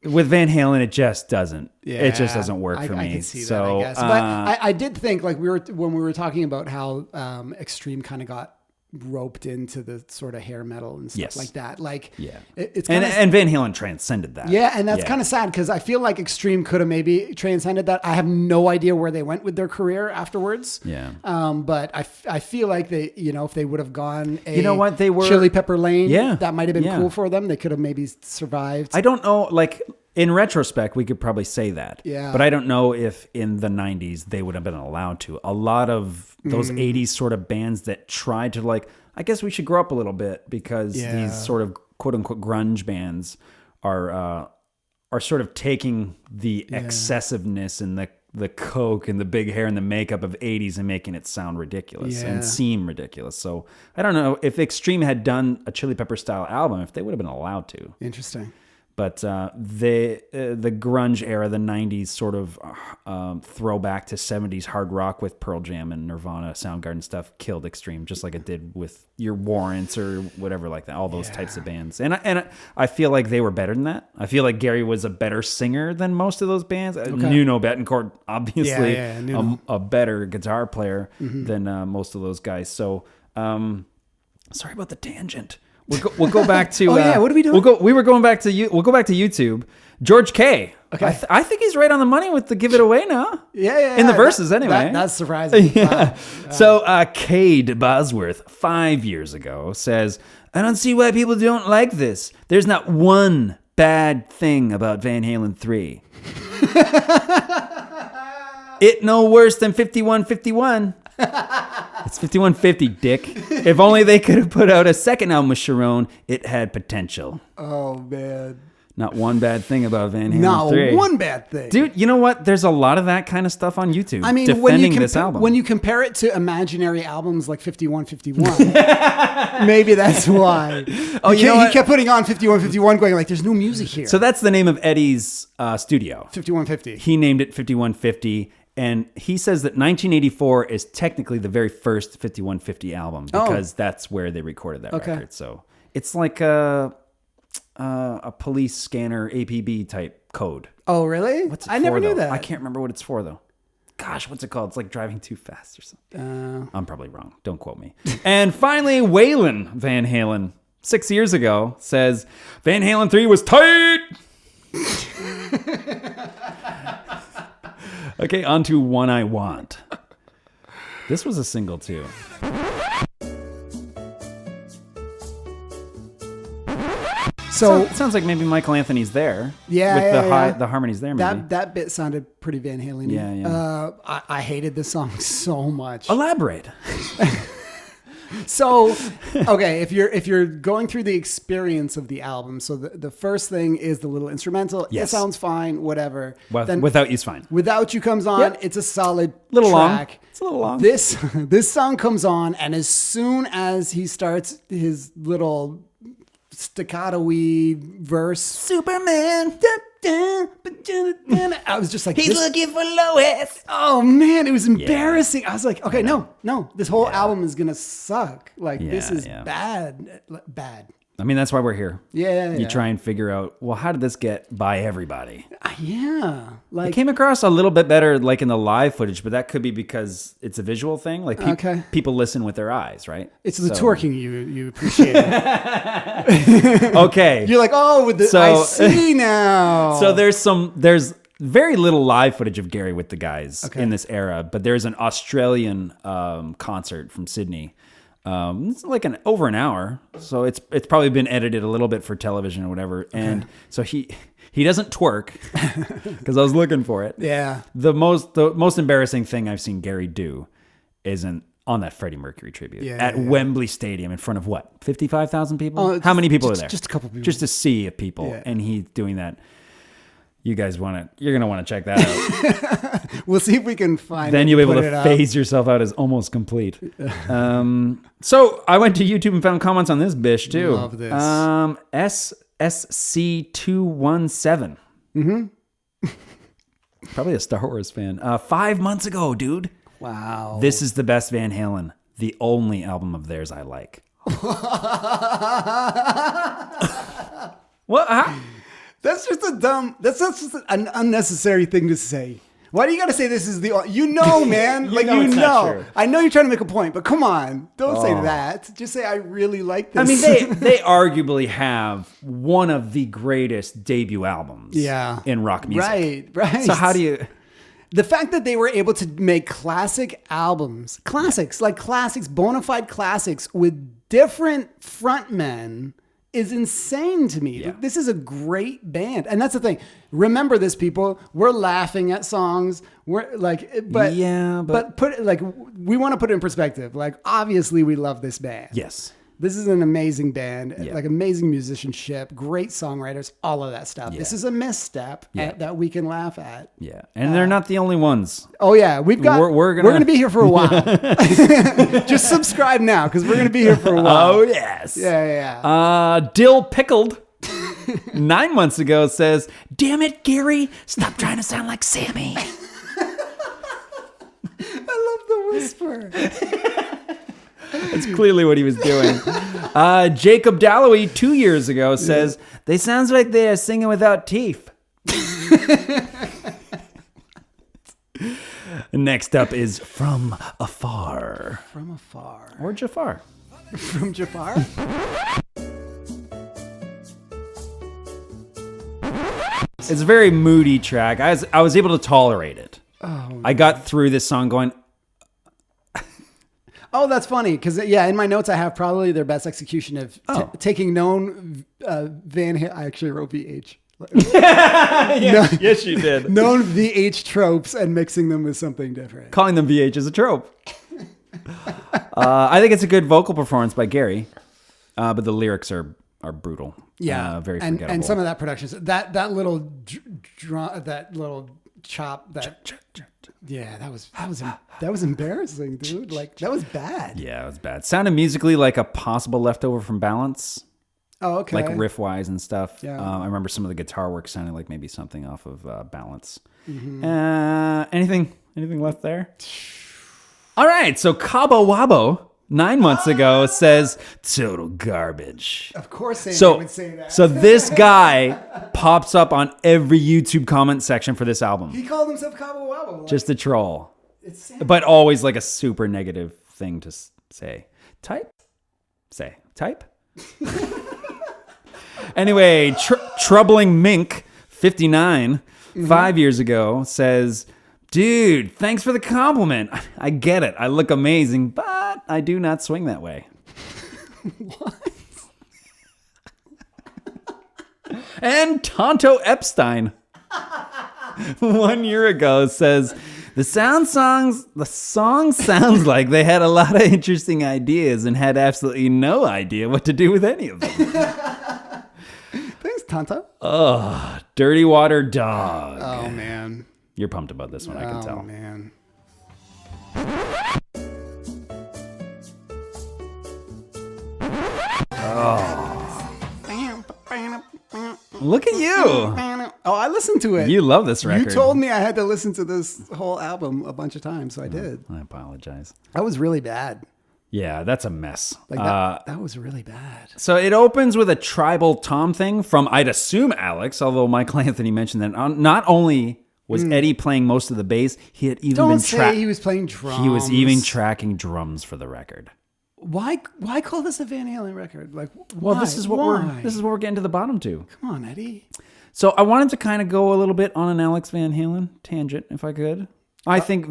with Van Halen, it just doesn't. Yeah, it just doesn't work for me. I can see that, I guess. But I did think, like, when we were talking about how Extreme kind of got roped into the sort of hair metal and stuff like that. Like, it's kinda, and Van Halen transcended that. Yeah, and that's kind of sad because I feel like Extreme could have maybe transcended that. I have no idea where they went with their career afterwards. Yeah. But I feel like they, if they would have gone they were Chili Pepper lane, Yeah. that might have been cool for them. They could have maybe survived. I don't know, like In retrospect, we could probably say that. Yeah. But I don't know if in the 90s they would have been allowed to. A lot of those 80s sort of bands that tried to like, I guess we should grow up a little bit because these sort of quote unquote grunge bands are sort of taking the excessiveness and the coke and the big hair and the makeup of 80s and making it sound ridiculous and seem ridiculous. So I don't know if Extreme had done a Chili Pepper style album, if they would have been allowed to. Interesting. But the grunge era, the 90s sort of throwback to 70s hard rock with Pearl Jam and Nirvana, Soundgarden stuff killed Extreme, just like it did with your Warrants or whatever like that, all those types of bands. And I feel like they were better than that. I feel like Gary was a better singer than most of those bands. Nuno Bettencourt, obviously, a better guitar player than most of those guys. So sorry about the tangent. We'll go back to. What are we doing? We'll go back to YouTube. George K. Okay. I think he's right on the money with the "Give It Away" now. Yeah. In the verses, anyway. That's surprising. Yeah. Wow. So Cade Bosworth 5 years ago says, "I don't see why people don't like this. There's not one bad thing about Van Halen 3. It no worse than 5151." It's 5150, dick. If only they could have put out a second album with Cherone, it had potential. Oh, man. Not one bad thing about Van Halen 3. Not one bad thing. Dude, you know what? There's a lot of that kind of stuff on YouTube. I mean, defending this album. When you compare it to imaginary albums like 5151, maybe that's why. Oh, he kept putting on 5151 going like, there's no music here. So that's the name of Eddie's studio. 5150. He named it 5150. And he says that 1984 is technically the very first 5150 album because that's where they recorded that record. So it's like a police scanner APB type code. Oh, really? What's it I for, never knew though? that. I can't remember what it's for, though. Gosh, what's it called? It's like driving too fast or something. I'm probably wrong. Don't quote me. And finally, Waylon Van Halen, 6 years ago, says, Van Halen 3 was tight! Okay, on to One I Want. This was a single, too. So it sounds like maybe Michael Anthony's there. Yeah, with the harmonies there, maybe. That bit sounded pretty Van Halen-y. Yeah. I hated this song so much. Elaborate. So, okay, if you're going through the experience of the album, so the first thing is the little instrumental. Yes. It sounds fine, whatever. Then Without You's fine. Without You comes on. It's a solid little track. Long. It's a little long. This song comes on, and as soon as he starts his little staccato-y verse, Superman. I was just like, he's looking for Lois. Oh man, it was embarrassing. Yeah. I was like, okay, no, this whole album is gonna suck. Like this is bad. I mean, that's why we're here. Yeah. You try and figure out, well, how did this get by everybody? Yeah. Like, it came across a little bit better like in the live footage, but that could be because it's a visual thing. Like people listen with their eyes, right? It's the twerking you appreciate. It. Okay. You're like, oh, I see now. So there's very little live footage of Gary with the guys in this era, but there's an Australian concert from Sydney. It's like over an hour, so it's probably been edited a little bit for television or whatever. And so he doesn't twerk because I was looking for it. Yeah. The most embarrassing thing I've seen Gary do isn't on that Freddie Mercury tribute at Wembley Stadium in front of 55,000 people. Oh, how many people are there? Just a couple people. Just a sea of people, and he's doing that. You guys you're going to want to check that out. We'll see if we can find then you'll be able to phase yourself out as almost complete. So I went to YouTube and found comments on this bish too. Love this. SSC217. Mm-hmm. Probably a Star Wars fan. 5 months ago, dude. Wow. This is the best Van Halen. The only album of theirs I like. What? That's just an unnecessary thing to say. Why do you got to say this is the, man, I know you're trying to make a point, but come on, don't say that. Just say, I really like this. I mean, they arguably have one of the greatest debut albums in rock music. Right. So how do you... The fact that they were able to make classic albums, bona fide classics with different frontmen is insane to me. Yeah. This is a great band. And that's the thing. Remember this, people. We're laughing at songs. We're like, but put it like, we want to put it in perspective. Like, obviously we love this band. Yes. This is an amazing band, Yeah. like amazing musicianship, great songwriters, all of that stuff. Yeah. This is a misstep that we can laugh at. Yeah. And they're not the only ones. Oh yeah, we're gonna be here for a while. Just subscribe now because we're gonna be here for a while. Oh yes. Yeah. Dill Pickled 9 months ago says, "Damn it, Gary, stop trying to sound like Sammy." I love the whisper. That's clearly what he was doing. Jacob Dalloway 2 years ago says, "They sounds like they are singing without teeth." Next up is From Afar. From Afar. Or Jafar. From Jafar? It's a very moody track. I was able to tolerate it. Oh, I got through this song going, oh, that's funny because in my notes I have probably their best execution of taking known Van Halen. I actually wrote VH. yes, you did. Known VH tropes and mixing them with something different. Calling them VH is a trope. I think it's a good vocal performance by Gary, but the lyrics are brutal. Yeah, very and forgettable. and some of that production, that little chop, that was embarrassing, dude. Like that was bad. Yeah, it was bad. Sounded musically like a possible leftover from Balance. Oh, okay. Like riff wise and stuff. Yeah. I remember some of the guitar work sounding like maybe something off of Balance. Mm-hmm. Anything left there? All right. So Cabo Wabo 9 months ago says total garbage. Of course they would say that. So this guy pops up on every YouTube comment section for this album. He called himself Cabo Wabo. Like, Just a troll. it's sad. But always like a super negative thing to say. Type? Say. Type? Anyway, Troubling Mink 59 5 years ago says, "Dude, thanks for the compliment. I get it. I look amazing, but I do not swing that way." What? And Tonto Epstein 1 year ago says, the song sounds like they had a lot of interesting ideas and had absolutely no idea what to do with any of them. Thanks, Tonto. Oh, Dirty Water Dog. Oh man. You're pumped about this one, I can tell. Oh man. Look at you. Oh, I listened to it. You love this record. You told me I had to listen to this whole album a bunch of times, so I did. I apologize. That was really bad. Yeah, that's a mess. Like that was really bad. So it opens with a tribal tom thing from, I'd assume, Alex, although Michael Anthony mentioned that not only was Eddie playing most of the bass, he had even Don't say he was playing drums. He was even tracking drums for the record. Why call this a Van Halen record? Like, Well, why? this is what we're getting to the bottom to. Come on, Eddie. So I wanted to kind of go a little bit on an Alex Van Halen tangent, if I could. I think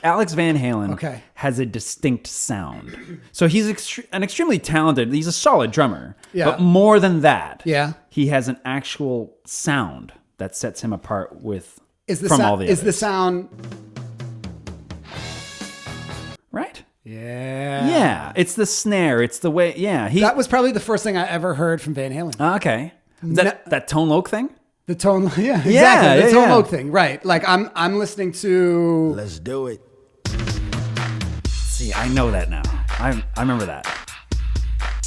Alex Van Halen has a distinct sound. So he's an extremely talented, he's a solid drummer. Yeah. But more than that, Yeah. he has an actual sound that sets him apart all the Is others. the sound Right? Yeah. Yeah. It's the snare. It's the way. Yeah. That was probably the first thing I ever heard from Van Halen. Okay. Is that Tone Loc thing? The tone, yeah, exactly. The Tone Loc thing, right? Like I'm listening to. Let's do it. See, I know that now. I remember that.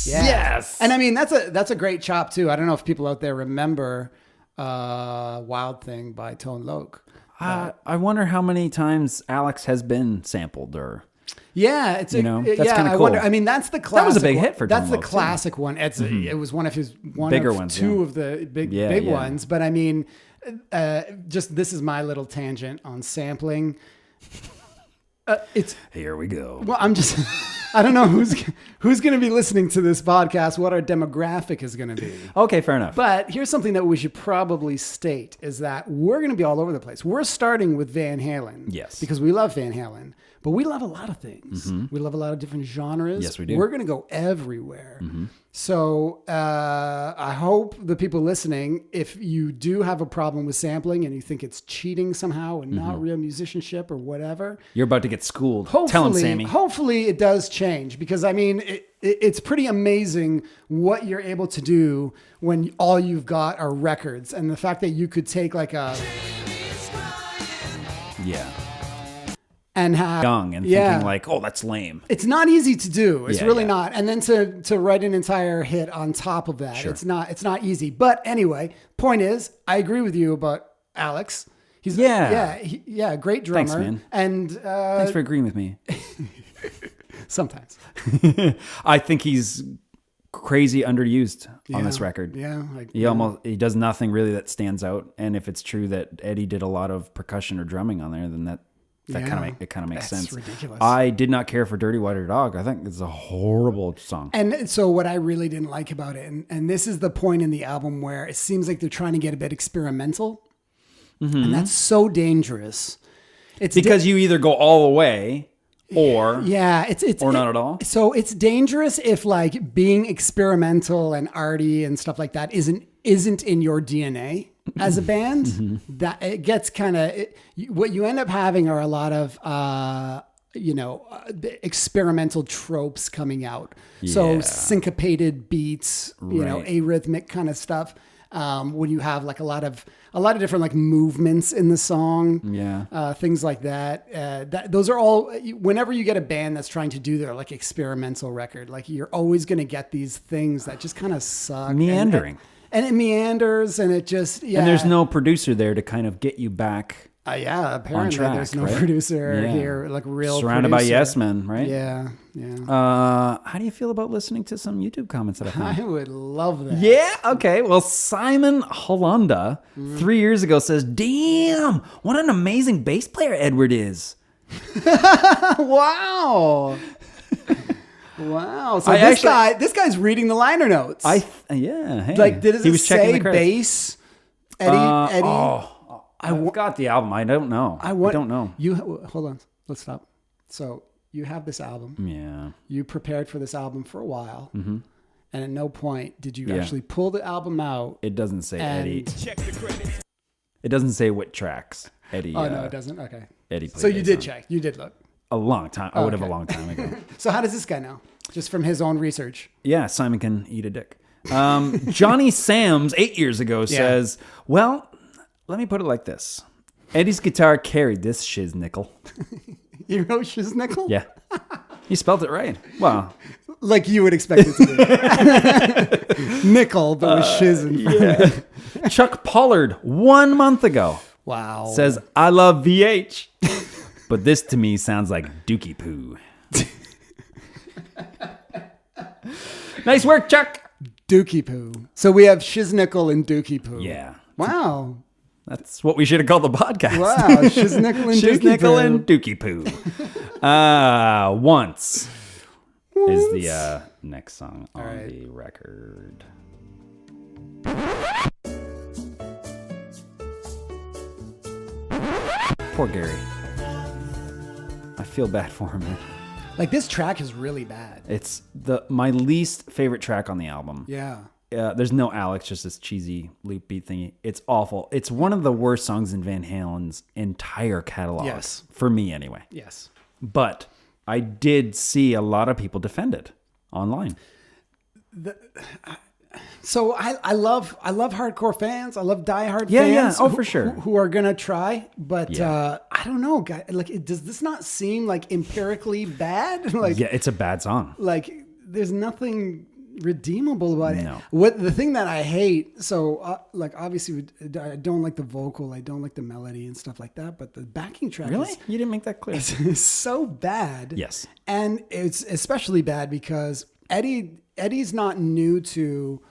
Yeah. Yes. And I mean that's a great chop too. I don't know if people out there remember "Wild Thing" by Tone Loc. I wonder how many times Alex has been sampled or. Yeah, it's that's kind of cool. I wonder. I mean, that's the classic. That was a big hit for Tone That's the Loc, too. classic one. It was one of his Bigger of ones, two yeah. of the big Yeah. ones. But I mean, just this is my little tangent on sampling. It's Here we go. well, I'm just. I don't know who's going to be listening to this podcast. What our demographic is going to be. Okay, fair enough. But here's something that we should probably state is that we're going to be all over the place. We're starting with Van Halen. Yes. Because we love Van Halen. but we love a lot of things. We love a lot of different genres. Yes, we do. We're going to go everywhere. So I hope the people listening, if you do have a problem with sampling and you think it's cheating somehow and not real musicianship or whatever, You're about to get schooled. Tell him, Sammy. Hopefully it does change, because I mean, it's pretty amazing what you're able to do when all you've got are records, and the fact that you could take like a and have young and thinking like, oh, that's lame. It's not easy to do. It's really yeah. not. And then to write an entire hit on top of that, Sure. it's not easy. But anyway, point is, I agree with you about Alex. He's great drummer. Thanks, man. And Thanks for agreeing with me. sometimes. I think he's crazy underused on this record. Yeah. He does nothing really that stands out. And if it's true that Eddie did a lot of percussion or drumming on there, then that kind of makes sense. That's ridiculous. I did not care for Dirty Water Dog. I think it's a horrible song. And so what I really didn't like about it, and this is the point in the album where it seems like they're trying to get a bit experimental. And that's so dangerous. It's because you either go all the way or it's not at all. So it's dangerous if like being experimental and arty and stuff like that isn't in your DNA as a band. That it gets kind of what you end up having are a lot of experimental tropes coming out. So syncopated beats, arrhythmic kind of stuff. When you have like a lot of different like movements in the song, things like that. Those are all. Whenever you get a band that's trying to do their like experimental record, like you're always going to get these things that just kind of suck, meandering, and it meanders, and it just and there's no producer there to kind do you back. Apparently on track, there's no right? producer here, like real surrounded producer. by yes men, right? Yeah. How do you feel about listening to some YouTube comments that I found? I would love that. Yeah. Okay. Well, Simon Hollanda 3 years ago says, "Damn, what an amazing bass player Edward is." Wow. Wow. So this guy's reading the liner notes. Hey. Like, did he it was checking say the credits. bass? Eddie? I've got the album. I don't know. I don't know. Hold on. Let's stop. So you have this album. Yeah. You prepared for this album for a while. And at no point did you actually pull the album out. It doesn't say Eddie. Check the credits. It doesn't say what tracks Eddie. Oh, no, it doesn't. Okay. Eddie played. So you did check. You did look. A long time. I would have a long time ago. So how does this guy know? Just from his own research. Yeah, Simon can eat a dick. Johnny Sams 8 years ago says, well, let me put it like this. Eddie's guitar carried this shiznickel. You know shiznickel? Yeah. You spelled it right. Well. Like you would expect it to be. Nickel, but with shiz in front. Yeah. Chuck Pollard 1 month ago. Wow. Says, I love VH. But this to me sounds like dookie poo. Nice work, Chuck. Dookie poo. So we have shiznickel and dookie poo. Yeah. Wow. That's what we should have called the podcast. Wow. Shiznickel and dookie poo. Shiznickel and dookie poo. Once is the next song on the record. Poor Gary. I feel bad for him, man. Like this track is really bad. It's my least favorite track on the album. Yeah. There's no Alex, just this cheesy loop beat thingy. It's awful. It's one of the worst songs in Van Halen's entire catalog. Yes. For me, anyway. Yes. But I did see a lot of people defend it online. So I love hardcore fans. I love diehard fans. Yeah. Oh, for sure. Who are gonna try, but I don't know, guys. Like, does this not seem like empirically bad? Like, yeah, it's a bad song. Like, there's nothing redeemable about it. No. What the thing that I hate? So, like, obviously, I don't like the vocal. I don't like the melody and stuff like that. But the backing track, Really? You didn't make that clear. is so bad. Yes. And it's especially bad because Eddie's not new to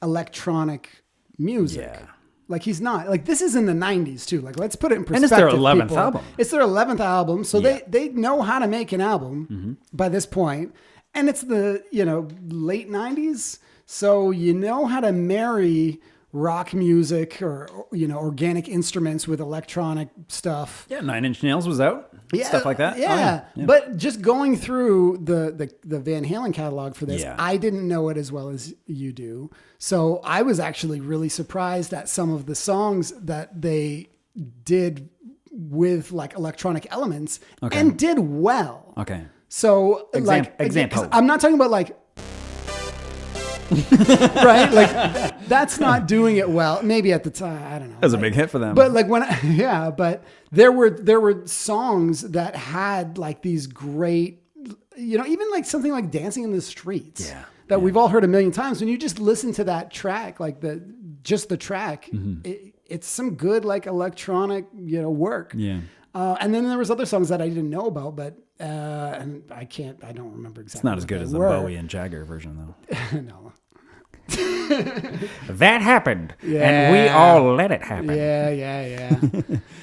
electronic music. Yeah. Like he's not. Like this is in the 90s too. Like let's put it in perspective. And it's their 11th people. album. It's their 11th album. So Yeah. they know how to make an album by this point. And it's the, late 90s. So you know how to marry rock music or organic instruments with electronic stuff. Yeah, Nine Inch Nails was out. Stuff like that. Yeah. Oh, yeah. But just going through the Van Halen catalog for this, Yeah. I didn't know it as well as you do. So I was actually really surprised at some of the songs that they did with like electronic elements and did well. Okay. So Example. I'm not talking about like right? Like that's not doing it well. Maybe at the time, I don't know. That was a big hit for them. But like but there were songs that had like these great, even like something like Dancing in the Streets. Yeah. That we've all heard a million times. When you just listen to that track, like the track, it's some good like electronic, work. Yeah. And then there was other songs that I didn't know about, but and I don't remember exactly. It's not as good as the Bowie and Jagger version, though. No. That happened, and we all let it happen. Yeah.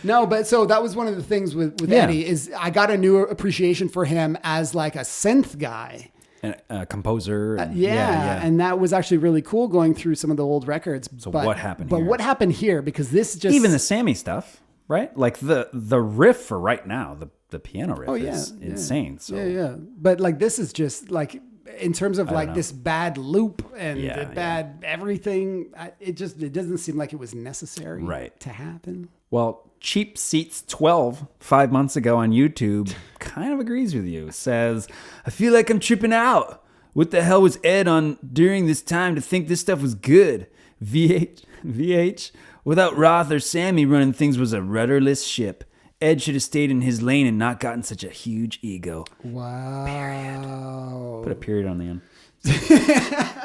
No, but so that was one of the things with Eddie is I got a new appreciation for him as like a synth guy. And a composer. And that was actually really cool going through some of the old records. So what happened here? But what happened here? Because this just... Even the Sammy stuff, right? Like the riff for right now, the piano riff is insane. So. Yeah. But like this is just like... In terms of like this bad loop and bad everything, it doesn't seem like it was necessary to happen. Well, Cheap Seats 12, 5 months ago on YouTube, kind of agrees with you. Says, I feel like I'm tripping out. What the hell was Ed on during this time to think this stuff was good? VH, without Roth or Sammy running things was a rudderless ship. Ed should have stayed in his lane and not gotten such a huge ego. Wow. Period. Put a period on the end.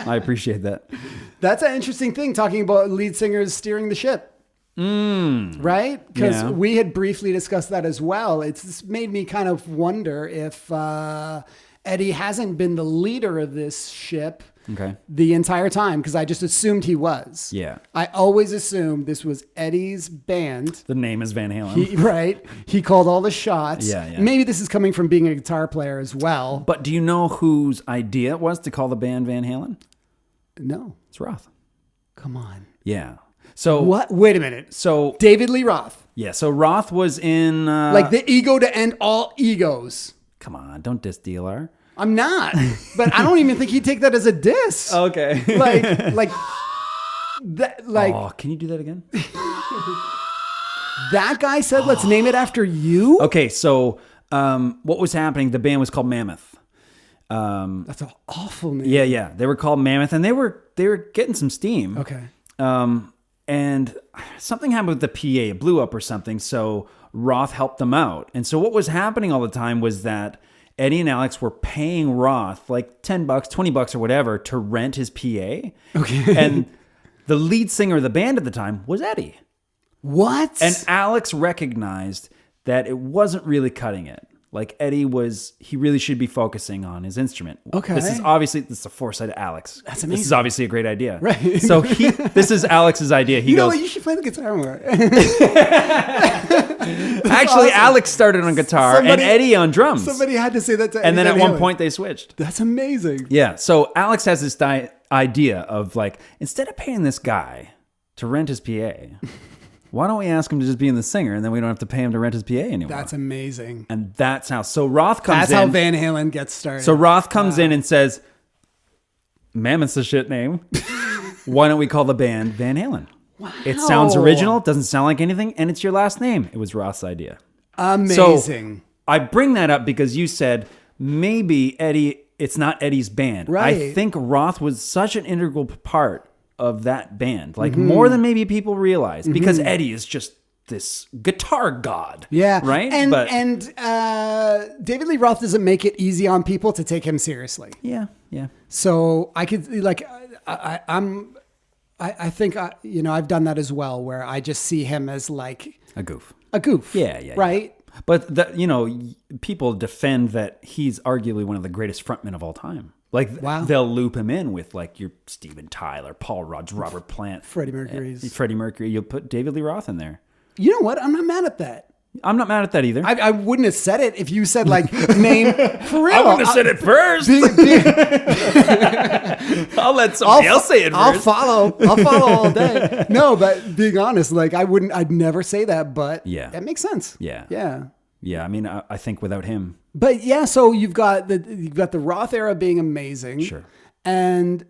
I appreciate that. That's an interesting thing, talking about lead singers steering the ship. Right? Because we had briefly discussed that as well. It's made me kind of wonder if Eddie hasn't been the leader of this ship the entire time, because I just assumed he was. Yeah. I always assumed this was Eddie's band. The name is Van Halen. Right. He called all the shots. Yeah. Maybe this is coming from being a guitar player as well. But do you know whose idea it was to call the band Van Halen? No. It's Roth. Come on. Yeah. So what? Wait a minute. So David Lee Roth. Yeah. So Roth was in like the ego to end all egos. Come on, don't diss DLR. I'm not, but I don't even think he'd take that as a diss. Okay. like that. Like, oh, can you do that again? That guy said, "Let's name it after you." Okay. So what was happening? The band was called Mammoth. That's an awful name. Yeah. They were called Mammoth, and they were getting some steam. Okay. And something happened with the PA. It blew up or something. So Roth helped them out. And so what was happening all the time was that Eddie and Alex were paying Roth like $10, $20 or whatever to rent his PA. Okay. And the lead singer of the band at the time was Eddie. What? And Alex recognized that it wasn't really cutting it. Like Eddie he really should be focusing on his instrument. Okay. This is a foresight of Alex. That's amazing. This is obviously a great idea. Right. So this is Alex's idea. He you know goes, what? You should play the guitar more. Actually, awesome. Alex started on guitar and Eddie on drums. Somebody had to say that to Eddie. And then at one point they switched. That's amazing. Yeah. So Alex has this idea of like, instead of paying this guy to rent his PA, why don't we ask him to just be in the singer, and then we don't have to pay him to rent his PA anymore? That's amazing. And that's how. So Roth comes in. That's how Van Halen gets started. So Roth comes in and says, Mammoth's a shit name. Why don't we call the band Van Halen? Wow. It sounds original, doesn't sound like anything, and it's your last name. It was Roth's idea. Amazing. So I bring that up because you said maybe it's not Eddie's band. Right. I think Roth was such an integral part of that band, like more than maybe people realize, because Eddie is just this guitar god. Yeah. Right. And David Lee Roth doesn't make it easy on people to take him seriously. Yeah. So I could I think I've done that as well, where I just see him as like a goof. Yeah. Right. But people defend that he's arguably one of the greatest frontmen of all time. Like they'll loop him in with like your Steven Tyler, Paul Rodgers, Robert Plant, Freddie Mercury. You'll put David Lee Roth in there. You know what? I'm not mad at that. I'm not mad at that either. I wouldn't have said it if you said like name for real. I wouldn't have said it first. I'll let somebody else say it first. I'll follow all day. No, but being honest, like I'd never say that, but Yeah. that makes sense. Yeah. Yeah. Yeah, I mean, I think without him. But yeah, so you've got the Roth era being amazing. Sure. And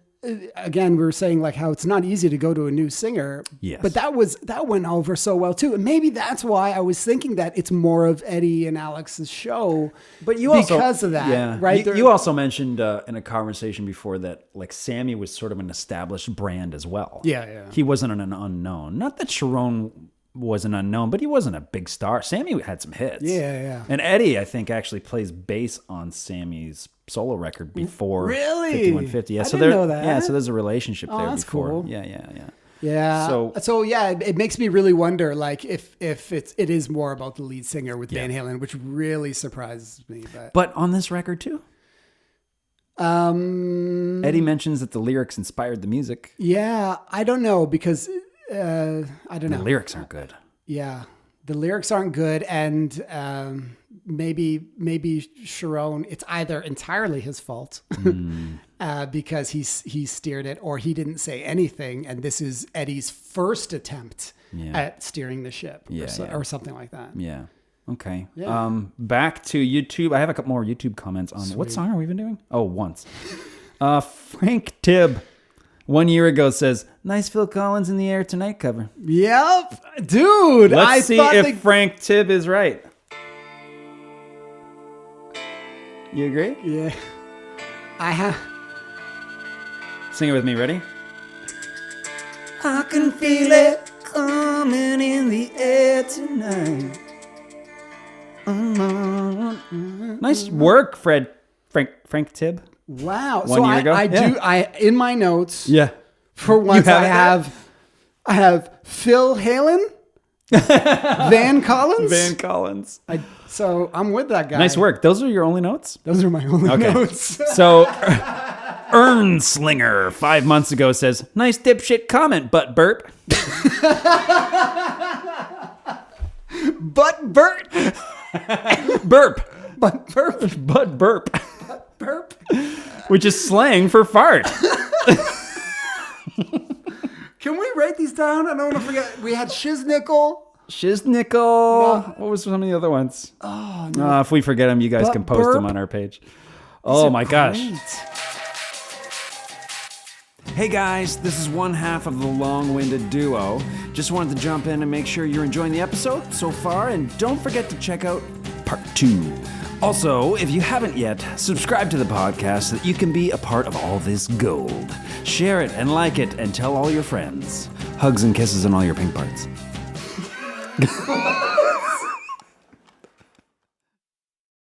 again, we were saying like how it's not easy to go to a new singer. Yes. But that went over so well too. And maybe that's why I was thinking that it's more of Eddie and Alex's show. But you also, because of that, yeah, right? You also mentioned in a conversation before that like Sammy was sort of an established brand as well. Yeah. He wasn't an unknown. Not that Cherone was an unknown, but he wasn't a big star. Sammy had some hits. Yeah. And Eddie, I think, actually plays bass on Sammy's solo record before Really? 5150. Yeah, I so didn't know that. Yeah, so there's a relationship there that's before. cool. Yeah. Yeah. So yeah, it makes me really wonder, like, if it is more about the lead singer with Van Halen, which really surprises me. But on this record too, Eddie mentions that the lyrics inspired the music. Yeah, I don't know because I don't know. The lyrics aren't good. Yeah, the lyrics aren't good, and maybe Cherone, it's either entirely his fault because he steered it, or he didn't say anything, and this is Eddie's first attempt at steering the ship, or something like that. Yeah. Okay. Yeah. Back to YouTube. I have a couple more YouTube comments on what song are we even doing? Oh, once. Frank Tibb 1 year ago says, "Nice Phil Collins in the Air Tonight cover." Yep, dude. Let's see if Frank Tibb is right. You agree? Yeah, I have. Sing it with me. Ready? I can feel it coming in the air tonight. Nice work, Frank Tibb. Wow. 1 year ago? I in my notes. Yeah. For once, have I have Phil Halen, Van Collins. Van Collins. So I'm with that guy. Nice work. Those are your only notes? Those are my only notes. So, Ernslinger 5 months ago says, "Nice dipshit comment, butt burp." But Bert. Burp. But burp. Butt burp. Burp. Which is slang for fart. Can we write these down? I don't want to forget. We had Shiznickel. Shiznickel. No. What was some of the other ones? Oh, no. If we forget them, you guys can post them on our page. Oh my gosh. Hey guys, this is one half of the long-winded duo. Just wanted to jump in and make sure you're enjoying the episode so far, and don't forget to check out part 2. Also, if you haven't yet, subscribe to the podcast so that you can be a part of all this gold. Share it and like it and tell all your friends. Hugs and kisses on all your pink parts.